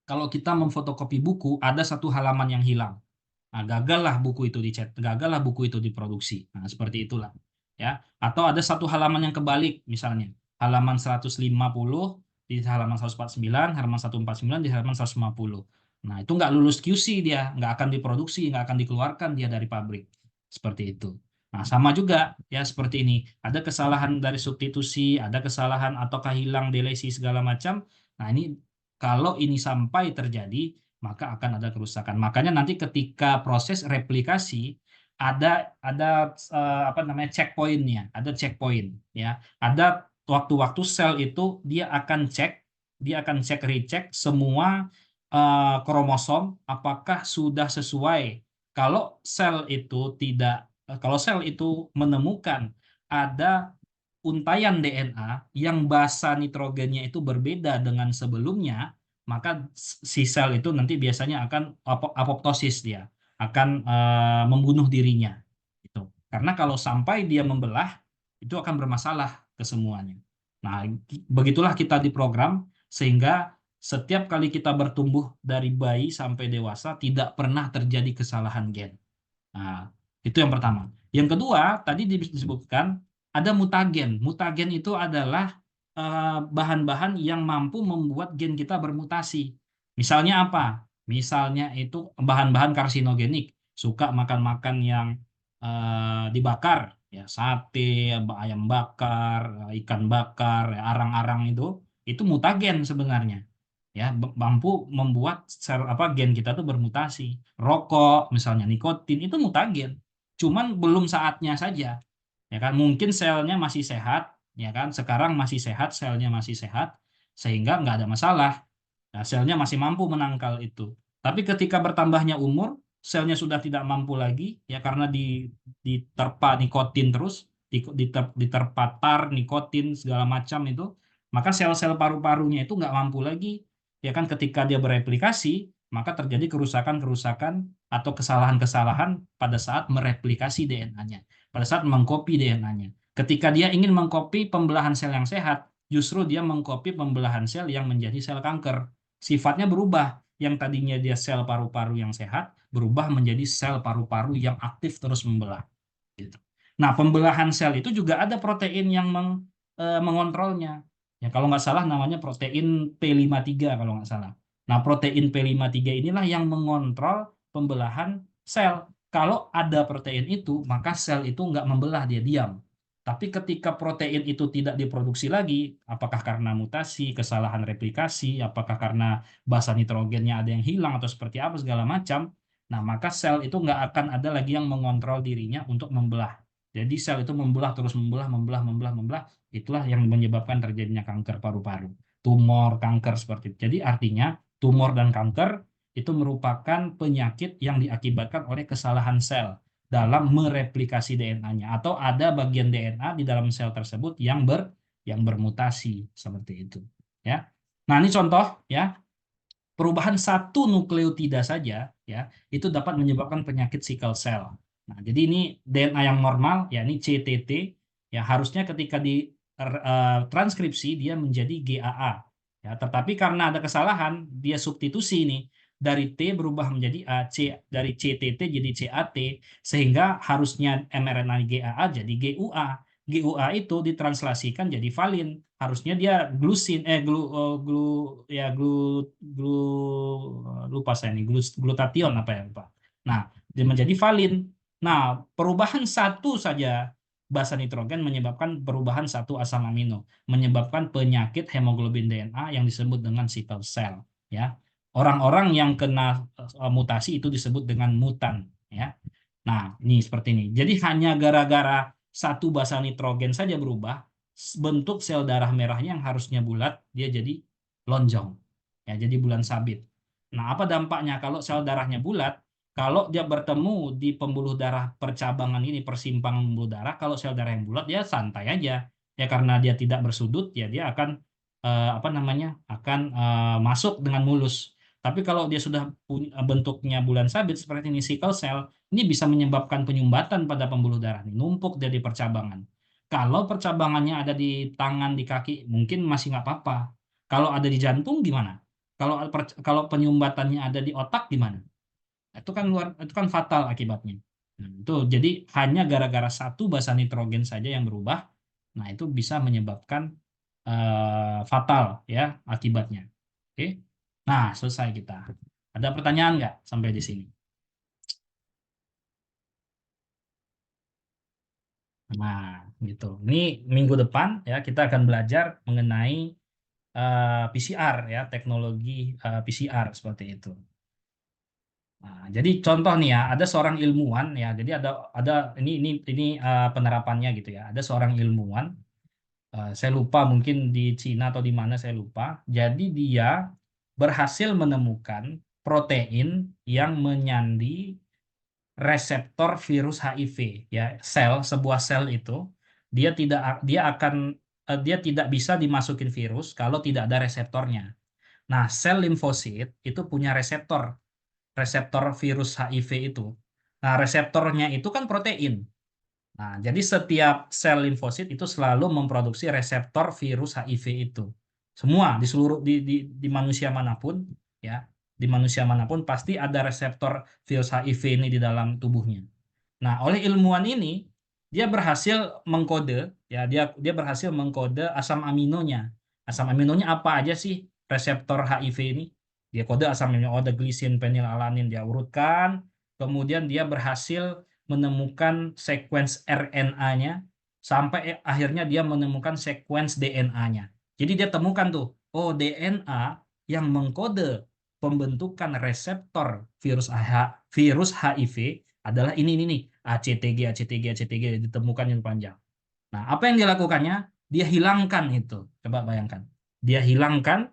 kalau kita memfotokopi buku, ada satu halaman yang hilang. Nah, gagallah buku itu dicetak, gagallah buku itu diproduksi. Nah, seperti itulah. Ya. Atau ada satu halaman yang kebalik, misalnya. Halaman 150 di halaman 149, halaman 149 di halaman 150. Nah, itu nggak lulus QC dia, nggak akan diproduksi, nggak akan dikeluarkan dia dari pabrik. Seperti itu. Nah, sama juga ya seperti ini. Ada kesalahan dari substitusi, ada kesalahan ataukah hilang delesi segala macam. Nah, ini kalau ini sampai terjadi, maka akan ada kerusakan. Makanya nanti ketika proses replikasi ada apa namanya checkpointnya, ada checkpoint ya, ada waktu-waktu sel itu dia akan cek recheck semua kromosom apakah sudah sesuai. Kalau sel itu kalau sel itu menemukan ada untaian DNA yang basa nitrogennya itu berbeda dengan sebelumnya, maka si sel itu nanti biasanya akan apoptosis, dia akan membunuh dirinya itu. Karena kalau sampai dia membelah itu akan bermasalah ke semuanya. Nah, begitulah kita diprogram sehingga setiap kali kita bertumbuh dari bayi sampai dewasa tidak pernah terjadi kesalahan gen. Nah, itu yang pertama. Yang kedua, tadi disebutkan ada mutagen. Mutagen itu adalah bahan-bahan yang mampu membuat gen kita bermutasi. Misalnya apa? Misalnya itu bahan-bahan karsinogenik. Suka makan-makan yang dibakar, ya, sate, ayam bakar, ikan bakar, ya, arang-arang itu mutagen sebenarnya. Ya, mampu membuat gen kita tuh bermutasi. Rokok misalnya nikotin itu mutagen, cuman belum saatnya saja, ya kan, mungkin selnya masih sehat, ya kan, sekarang masih sehat, selnya masih sehat sehingga nggak ada masalah. Nah, selnya masih mampu menangkal itu, tapi ketika bertambahnya umur selnya sudah tidak mampu lagi, ya, karena diterpa nikotin terus, diterpa tar nikotin segala macam itu. maka sel-sel paru-parunya itu nggak mampu lagi, ya kan, ketika dia bereplikasi, maka terjadi kerusakan-kerusakan atau kesalahan-kesalahan pada saat mereplikasi DNA-nya, pada saat mengcopy DNA-nya. Ketika dia ingin mengcopy pembelahan sel yang sehat, justru dia mengcopy pembelahan sel yang menjadi sel kanker. Sifatnya berubah, yang tadinya dia sel paru-paru yang sehat, berubah menjadi sel paru-paru yang aktif terus membelah. Gitu. Nah, pembelahan sel itu juga ada protein yang mengontrolnya. Ya, kalau nggak salah namanya protein P53 kalau nggak salah. Nah, protein P53 inilah yang mengontrol pembelahan sel. Kalau ada protein itu, maka sel itu nggak membelah, dia diam. Tapi ketika protein itu tidak diproduksi lagi, apakah karena mutasi, kesalahan replikasi, apakah karena basa nitrogennya ada yang hilang atau seperti apa segala macam, nah maka sel itu nggak akan ada lagi yang mengontrol dirinya untuk membelah. Jadi sel itu membelah terus membelah. Itulah yang menyebabkan terjadinya kanker paru-paru, tumor, kanker seperti itu. Jadi artinya tumor dan kanker itu merupakan penyakit yang diakibatkan oleh kesalahan sel dalam mereplikasi DNA-nya, atau ada bagian DNA di dalam sel tersebut yang bermutasi seperti itu. Ya. Nah, ini contoh ya. Perubahan satu nukleotida saja ya itu dapat menyebabkan penyakit sickle cell. Nah, jadi ini DNA yang normal ya, ini CTT ya, harusnya ketika di transkripsi dia menjadi GAA ya, tetapi karena ada kesalahan dia substitusi ini dari T berubah menjadi A, dari CTT jadi CAT, sehingga harusnya mRNA GAA jadi GUA. GUA itu ditranslasikan jadi valin, harusnya dia glusin lupa saya nih, glutation apa ya Pak. Nah, dia menjadi valin. Nah, perubahan satu saja basa nitrogen menyebabkan perubahan satu asam amino, menyebabkan penyakit hemoglobin DNA yang disebut dengan sickle cell ya. Orang-orang yang kena mutasi itu disebut dengan mutan ya. Nah, ini seperti ini. Jadi hanya gara-gara satu basa nitrogen saja berubah, bentuk sel darah merahnya yang harusnya bulat, dia jadi lonjong. Ya, jadi bulan sabit. Nah, apa dampaknya kalau sel darahnya bulat? Kalau dia bertemu di pembuluh darah percabangan ini, persimpangan pembuluh darah, kalau sel darah yang bulat, dia santai aja. Ya, karena dia tidak bersudut, ya dia akan masuk dengan mulus. Tapi kalau dia sudah bentuknya bulan sabit seperti ini, sickle cell, ini bisa menyebabkan penyumbatan pada pembuluh darah, numpuk jadi percabangan. Kalau percabangannya ada di tangan, di kaki, mungkin masih nggak apa-apa. Kalau ada di jantung gimana? Kalau penyumbatannya ada di otak gimana? Itu kan fatal akibatnya. Nah, itu jadi hanya gara-gara satu basa nitrogen saja yang berubah, nah itu bisa menyebabkan fatal ya akibatnya. Oke. Nah, selesai kita. Ada pertanyaan nggak sampai di sini? Nah, gitu. Ini minggu depan ya kita akan belajar mengenai PCR ya, teknologi PCR seperti itu. Nah, jadi contoh nih ya, ada seorang ilmuwan ya. Jadi ada ini penerapannya gitu ya. Ada seorang ilmuwan, saya lupa mungkin di Cina atau di mana saya lupa. Jadi dia berhasil menemukan protein yang menyandi reseptor virus HIV ya, sebuah sel itu dia tidak bisa dimasukin virus kalau tidak ada reseptornya. Nah, sel limfosit itu punya reseptor virus HIV itu. Nah, reseptornya itu kan protein. Nah, jadi setiap sel limfosit itu selalu memproduksi reseptor virus HIV itu. Semua di seluruh di manusia manapun ya, di manusia manapun pasti ada reseptor virus HIV ini di dalam tubuhnya. Nah, oleh ilmuwan ini dia berhasil mengkode ya, dia berhasil mengkode asam aminonya. Asam aminonya apa aja sih reseptor HIV ini? Dia kode asam amino, ada glisin, fenilalanin, dia urutkan, kemudian dia berhasil menemukan sequence RNA-nya sampai akhirnya dia menemukan sequence DNA-nya. Jadi dia temukan tuh, oh DNA yang mengkode pembentukan reseptor virus HIV adalah ini nih, ACTG ditemukan yang panjang. Nah, apa yang dilakukannya? Dia hilangkan itu. Coba bayangkan. Dia hilangkan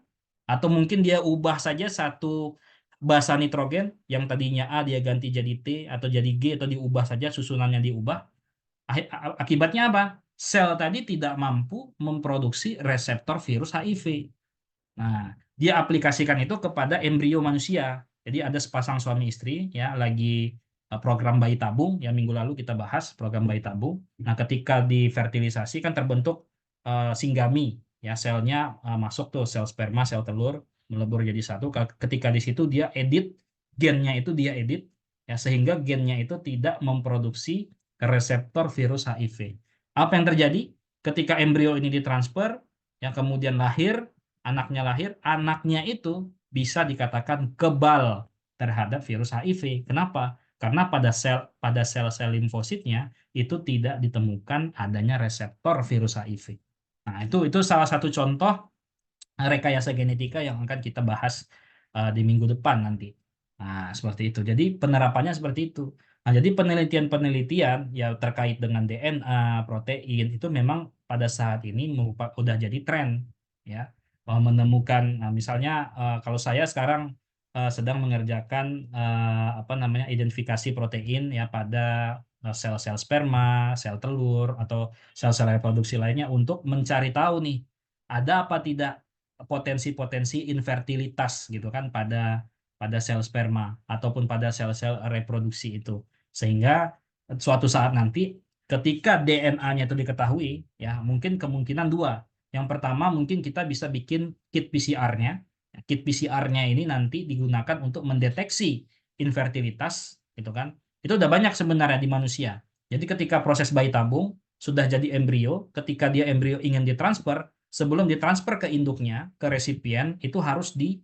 atau mungkin dia ubah saja satu basa nitrogen yang tadinya A dia ganti jadi T atau jadi G, atau diubah saja susunannya diubah. Akibatnya apa? sel tadi tidak mampu memproduksi reseptor virus HIV. Nah, dia aplikasikan itu kepada embrio manusia. Jadi ada sepasang suami istri ya lagi program bayi tabung yang minggu lalu kita bahas program bayi tabung. Nah, ketika difertilisasi kan terbentuk singgami ya selnya masuk tuh sel sperma, sel telur melebur jadi satu. Ketika di situ dia edit gennya itu dia edit ya sehingga gennya itu tidak memproduksi reseptor virus HIV. Apa yang terjadi? Ketika embrio ini ditransfer yang kemudian anaknya itu bisa dikatakan kebal terhadap virus HIV. Kenapa? Karena pada sel-sel limfositnya itu tidak ditemukan adanya reseptor virus HIV. Nah, itu salah satu contoh rekayasa genetika yang akan kita bahas di minggu depan nanti. Nah, seperti itu. Jadi penerapannya seperti itu. Nah, jadi penelitian-penelitian ya terkait dengan DNA, protein itu memang pada saat ini udah jadi tren ya. Menemukan misalnya kalau saya sekarang sedang mengerjakan apa namanya identifikasi protein ya pada sel-sel sperma, sel telur atau sel-sel reproduksi lainnya untuk mencari tahu nih ada apa tidak potensi-potensi infertilitas gitu kan pada sel sperma ataupun pada sel-sel reproduksi itu. Sehingga suatu saat nanti ketika DNA-nya itu diketahui ya mungkin kemungkinan dua. Yang pertama mungkin kita bisa bikin kit PCR-nya. Kit PCR-nya ini nanti digunakan untuk mendeteksi infertilitas gitu kan. Itu udah banyak sebenarnya di manusia. Jadi ketika proses bayi tabung sudah jadi embrio, ketika dia embrio ingin ditransfer, sebelum ditransfer ke induknya, ke resipien, itu harus di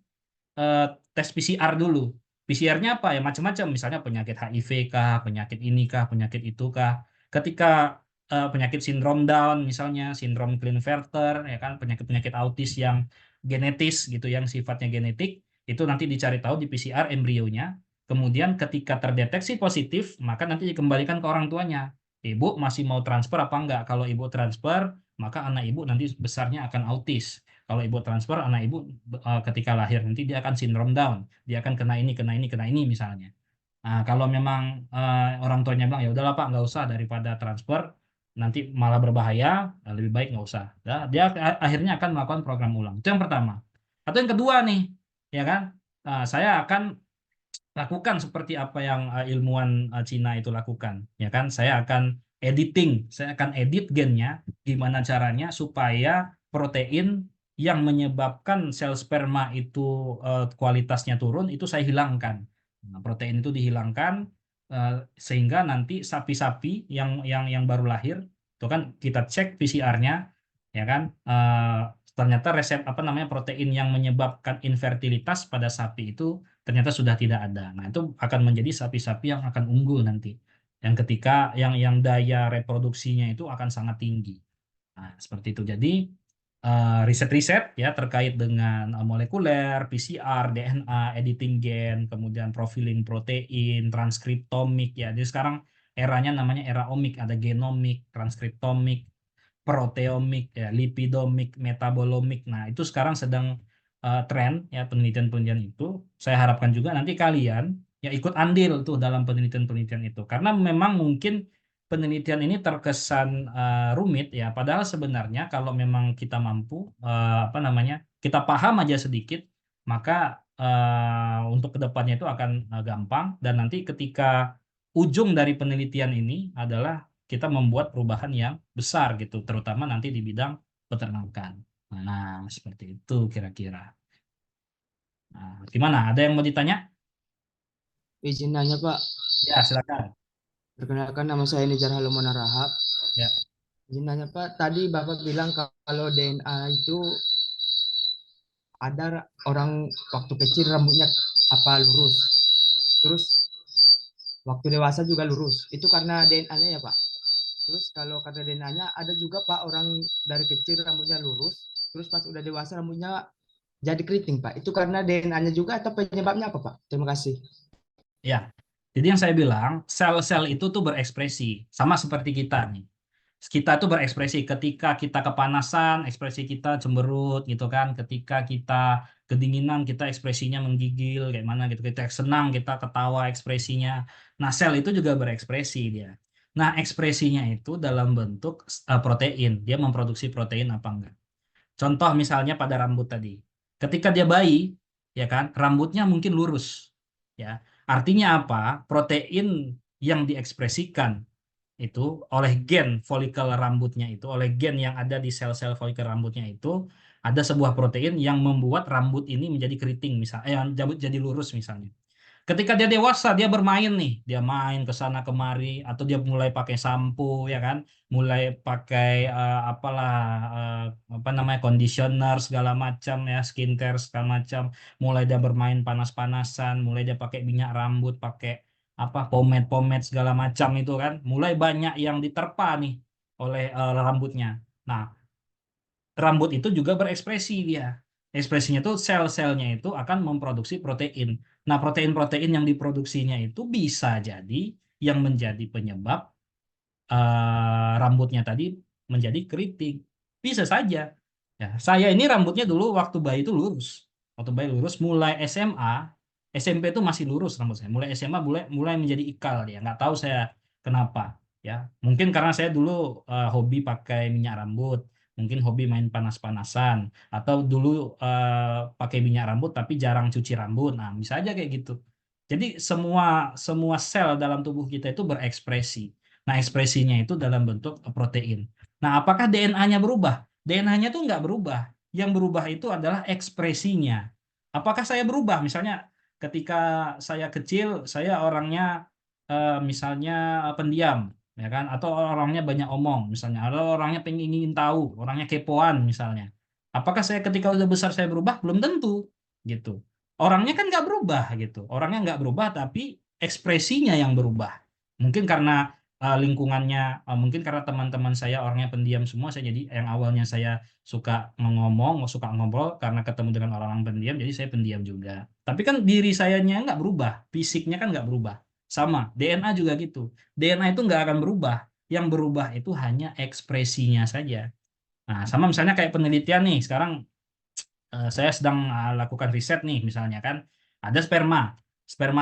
tes PCR dulu. PCR-nya apa ya macam-macam, misalnya penyakit HIV kah, penyakit ini kah, penyakit itu kah. Ketika penyakit sindrom Down, misalnya sindrom Klinefelter, ya kan penyakit-penyakit autis yang genetis gitu, yang sifatnya genetik, itu nanti dicari tahu di PCR embrionya. Kemudian ketika terdeteksi positif, maka nanti dikembalikan ke orang tuanya. Ibu masih mau transfer apa enggak? Kalau ibu transfer, maka anak ibu nanti besarnya akan autis. Kalau ibu transfer, anak ibu ketika lahir nanti dia akan sindrom Down, dia akan kena ini, kena ini, kena ini misalnya. Nah, kalau memang orang tuanya bilang ya udahlah Pak, nggak usah daripada transfer nanti malah berbahaya, lebih baik nggak usah. Nah, dia akhirnya akan melakukan program ulang. Itu yang pertama. Atau yang kedua nih, ya kan? Nah, saya akan lakukan seperti apa yang ilmuwan Cina itu lakukan, ya kan? Saya akan edit gennya, gimana caranya supaya protein yang menyebabkan sel sperma itu kualitasnya turun itu saya hilangkan. Nah, protein itu dihilangkan eh, sehingga nanti sapi-sapi yang baru lahir itu kan kita cek PCR-nya, ya kan? Ternyata apa namanya protein yang menyebabkan infertilitas pada sapi itu ternyata sudah tidak ada. Nah, itu akan menjadi sapi-sapi yang akan unggul nanti. Yang ketika yang daya reproduksinya itu akan sangat tinggi. Nah, seperti itu. Jadi riset-riset ya terkait dengan molekuler, PCR, DNA, editing gen, kemudian profiling protein, transkriptomik ya. Jadi sekarang eranya namanya era omik, ada genomik, transkriptomik, proteomik, ya, lipidomik, metabolomik. Nah, itu sekarang sedang tren ya penelitian-penelitian itu. Saya harapkan juga nanti kalian ya ikut andil tuh dalam penelitian-penelitian itu. Karena memang mungkin penelitian ini terkesan rumit ya, padahal sebenarnya kalau memang kita mampu apa namanya, kita paham aja sedikit, maka untuk kedepannya itu akan gampang dan nanti ketika ujung dari penelitian ini adalah kita membuat perubahan yang besar gitu, terutama nanti di bidang peternakan. Nah, seperti itu kira-kira. Nah, gimana? Ada yang mau ditanya? Izin nanya Pak, Ya, silakan. perkenalkan nama saya Nijar Halumana Rahab. Ya. Izin nanya Pak, tadi Bapak bilang kalau DNA itu ada orang waktu kecil rambutnya apa lurus, terus waktu dewasa juga lurus. Itu karena DNA-nya ya Pak? Terus kalau karena DNA-nya ada juga Pak orang dari kecil rambutnya lurus, terus pas udah dewasa rambutnya jadi keriting Pak. Itu karena DNA-nya juga atau penyebabnya apa Pak? Terima kasih. Ya, jadi yang saya bilang, sel-sel itu tuh berekspresi, sama seperti kita nih. Kita tuh berekspresi ketika kita kepanasan, ekspresi kita cemberut gitu kan. Ketika kita kedinginan, kita ekspresinya menggigil, kayak mana gitu. Kita senang, kita ketawa ekspresinya. Nah, sel itu juga berekspresi dia. Nah, ekspresinya itu dalam bentuk protein. Dia memproduksi protein apa enggak. Contoh misalnya pada rambut tadi. Ketika dia bayi, ya kan, rambutnya mungkin lurus. Ya. Artinya apa? Protein yang diekspresikan itu oleh gen folikel rambutnya itu, oleh gen yang ada di sel-sel folikel rambutnya itu, ada sebuah protein yang membuat rambut ini menjadi keriting misalnya, jadi lurus misalnya. Ketika dia dewasa, dia bermain nih, dia main ke sana kemari, atau dia mulai pakai sampo, ya kan, mulai pakai apalah apa namanya conditioner segala macam ya, skincare segala macam, mulai dia bermain panas-panasan, mulai dia pakai minyak rambut, pakai apa pomade-pomade segala macam itu kan, mulai banyak yang diterpa nih oleh rambutnya. Nah, rambut itu juga berekspresi dia. Ekspresinya itu sel-selnya itu akan memproduksi protein. Nah, protein-protein yang diproduksinya itu bisa jadi yang menjadi penyebab rambutnya tadi menjadi keriting. Bisa saja. Ya, saya ini rambutnya dulu waktu bayi itu lurus. Waktu bayi lurus, mulai SMA, SMP itu masih lurus rambut saya. Mulai SMA mulai menjadi ikal dia. Nggak tahu saya kenapa. Ya, mungkin karena saya dulu hobi pakai minyak rambut, mungkin hobi main panas-panasan, atau dulu pakai minyak rambut tapi jarang cuci rambut. Nah, bisa aja kayak gitu. Jadi semua semua sel dalam tubuh kita itu berekspresi. Nah, ekspresinya itu dalam bentuk protein. Nah, apakah DNA-nya berubah? DNA-nya itu nggak berubah. Yang berubah itu adalah ekspresinya. Apakah saya berubah? Misalnya ketika saya kecil, saya orangnya misalnya pendiam, ya kan? Atau orangnya banyak omong, misalnya. Atau orangnya pengen ingin tahu, orangnya kepoan, misalnya. Apakah saya ketika udah besar saya berubah? Belum tentu, gitu. Orangnya kan nggak berubah, gitu. Orangnya nggak berubah, tapi ekspresinya yang berubah. Mungkin karena lingkungannya, mungkin karena teman-teman saya orangnya pendiam semua, saya jadi yang awalnya saya suka ngomong, suka ngobrol, karena ketemu dengan orang-orang pendiam, jadi saya pendiam juga. Tapi kan diri sayanya nggak berubah, fisiknya kan nggak berubah. Sama, DNA juga gitu. DNA itu nggak akan berubah. Yang berubah itu hanya ekspresinya saja. Nah, sama misalnya kayak penelitian nih, sekarang saya sedang lakukan riset nih, misalnya kan, ada sperma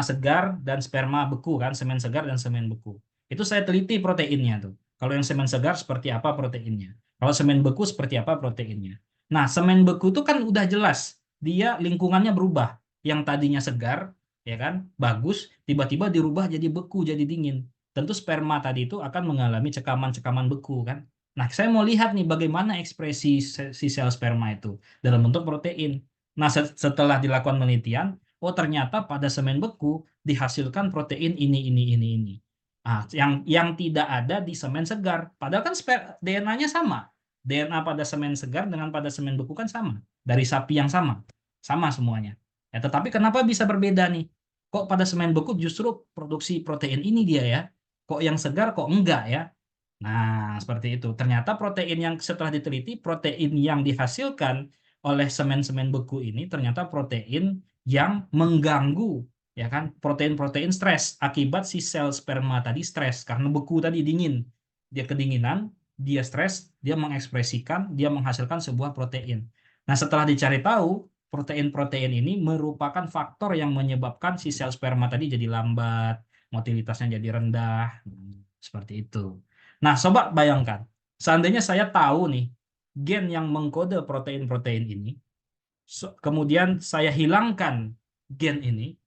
segar dan sperma beku kan, semen segar dan semen beku. Itu saya teliti proteinnya tuh. Kalau yang semen segar seperti apa proteinnya? Kalau semen beku seperti apa proteinnya? Nah, semen beku itu kan udah jelas, dia lingkungannya berubah. Yang tadinya segar, ya kan, bagus, tiba-tiba dirubah jadi beku, jadi dingin. Tentu sperma tadi itu akan mengalami cekaman-cekaman beku kan. Nah, saya mau lihat nih bagaimana ekspresi si sel sperma itu dalam bentuk protein. Nah, setelah dilakukan penelitian, oh ternyata pada semen beku dihasilkan protein ini. Ah, yang tidak ada di semen segar. Padahal kan DNA-nya sama. DNA pada semen segar dengan pada semen beku kan sama. Dari sapi yang sama. Sama semuanya. Ya, tetapi kenapa bisa berbeda nih? Kok pada semen beku justru produksi protein ini dia ya? Kok yang segar kok enggak ya? Nah, seperti itu. Ternyata protein yang setelah diteliti, protein yang dihasilkan oleh semen-semen beku ini ternyata protein yang mengganggu, ya kan? Protein-protein stres akibat si sel sperma tadi stres karena beku tadi dingin. Dia kedinginan, dia stres, dia mengekspresikan, dia menghasilkan sebuah protein. Nah, setelah dicari tahu, protein-protein ini merupakan faktor yang menyebabkan si sel sperma tadi jadi lambat, motilitasnya jadi rendah. Seperti itu. Nah, coba bayangkan, seandainya saya tahu nih gen yang mengkode protein-protein ini, kemudian saya hilangkan gen ini,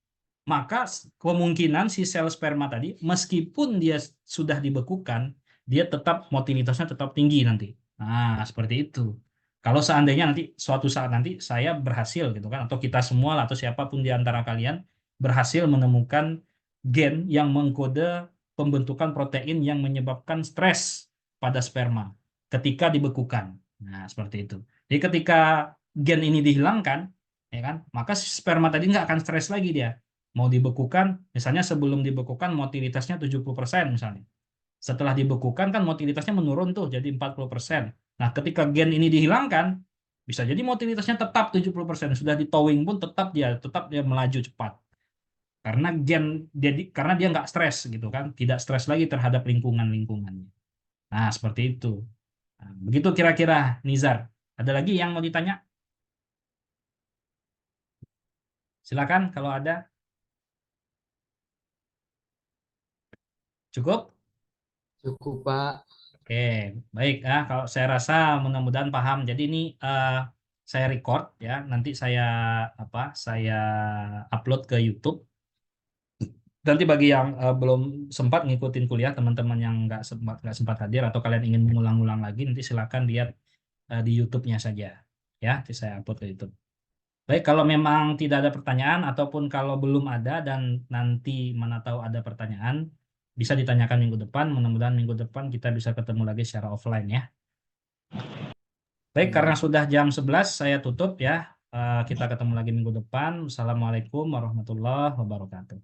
maka kemungkinan si sel sperma tadi, meskipun dia sudah dibekukan, dia tetap motilitasnya tetap tinggi nanti. Nah, seperti itu. Kalau seandainya nanti suatu saat nanti saya berhasil gitu kan, atau kita semua lah, atau siapapun di antara kalian berhasil menemukan gen yang mengkode pembentukan protein yang menyebabkan stres pada sperma ketika dibekukan. Nah, seperti itu. Jadi ketika gen ini dihilangkan, ya kan, maka si sperma tadi nggak akan stres lagi dia. Mau dibekukan, misalnya sebelum dibekukan motilitasnya 70% misalnya. Setelah dibekukan kan motilitasnya menurun tuh jadi 40%. Nah, ketika gen ini dihilangkan, bisa jadi motilitasnya tetap 70%. Sudah di towing pun tetap dia melaju cepat. Karena karena dia nggak stres gitu kan, tidak stres lagi terhadap lingkungannya. Nah, seperti itu. Nah, begitu kira-kira Nizar. Ada lagi yang mau ditanya? Silakan kalau ada. Cukup? Cukup, Pak. Oke, baik ya. Kalau saya rasa mudah-mudahan paham. Jadi ini saya record ya. Nanti saya upload ke YouTube. Nanti bagi yang belum sempat ngikutin kuliah, teman-teman yang nggak sempat hadir atau kalian ingin mengulang-ulang lagi, nanti silakan lihat di YouTube-nya saja. Ya, nanti saya upload ke YouTube. Baik, kalau memang tidak ada pertanyaan ataupun kalau belum ada dan nanti mana tahu ada pertanyaan, bisa ditanyakan minggu depan. Mudah-mudahan minggu depan kita bisa ketemu lagi secara offline ya. Baik, karena sudah jam 11 saya tutup ya. Kita ketemu lagi minggu depan. Assalamualaikum warahmatullahi wabarakatuh.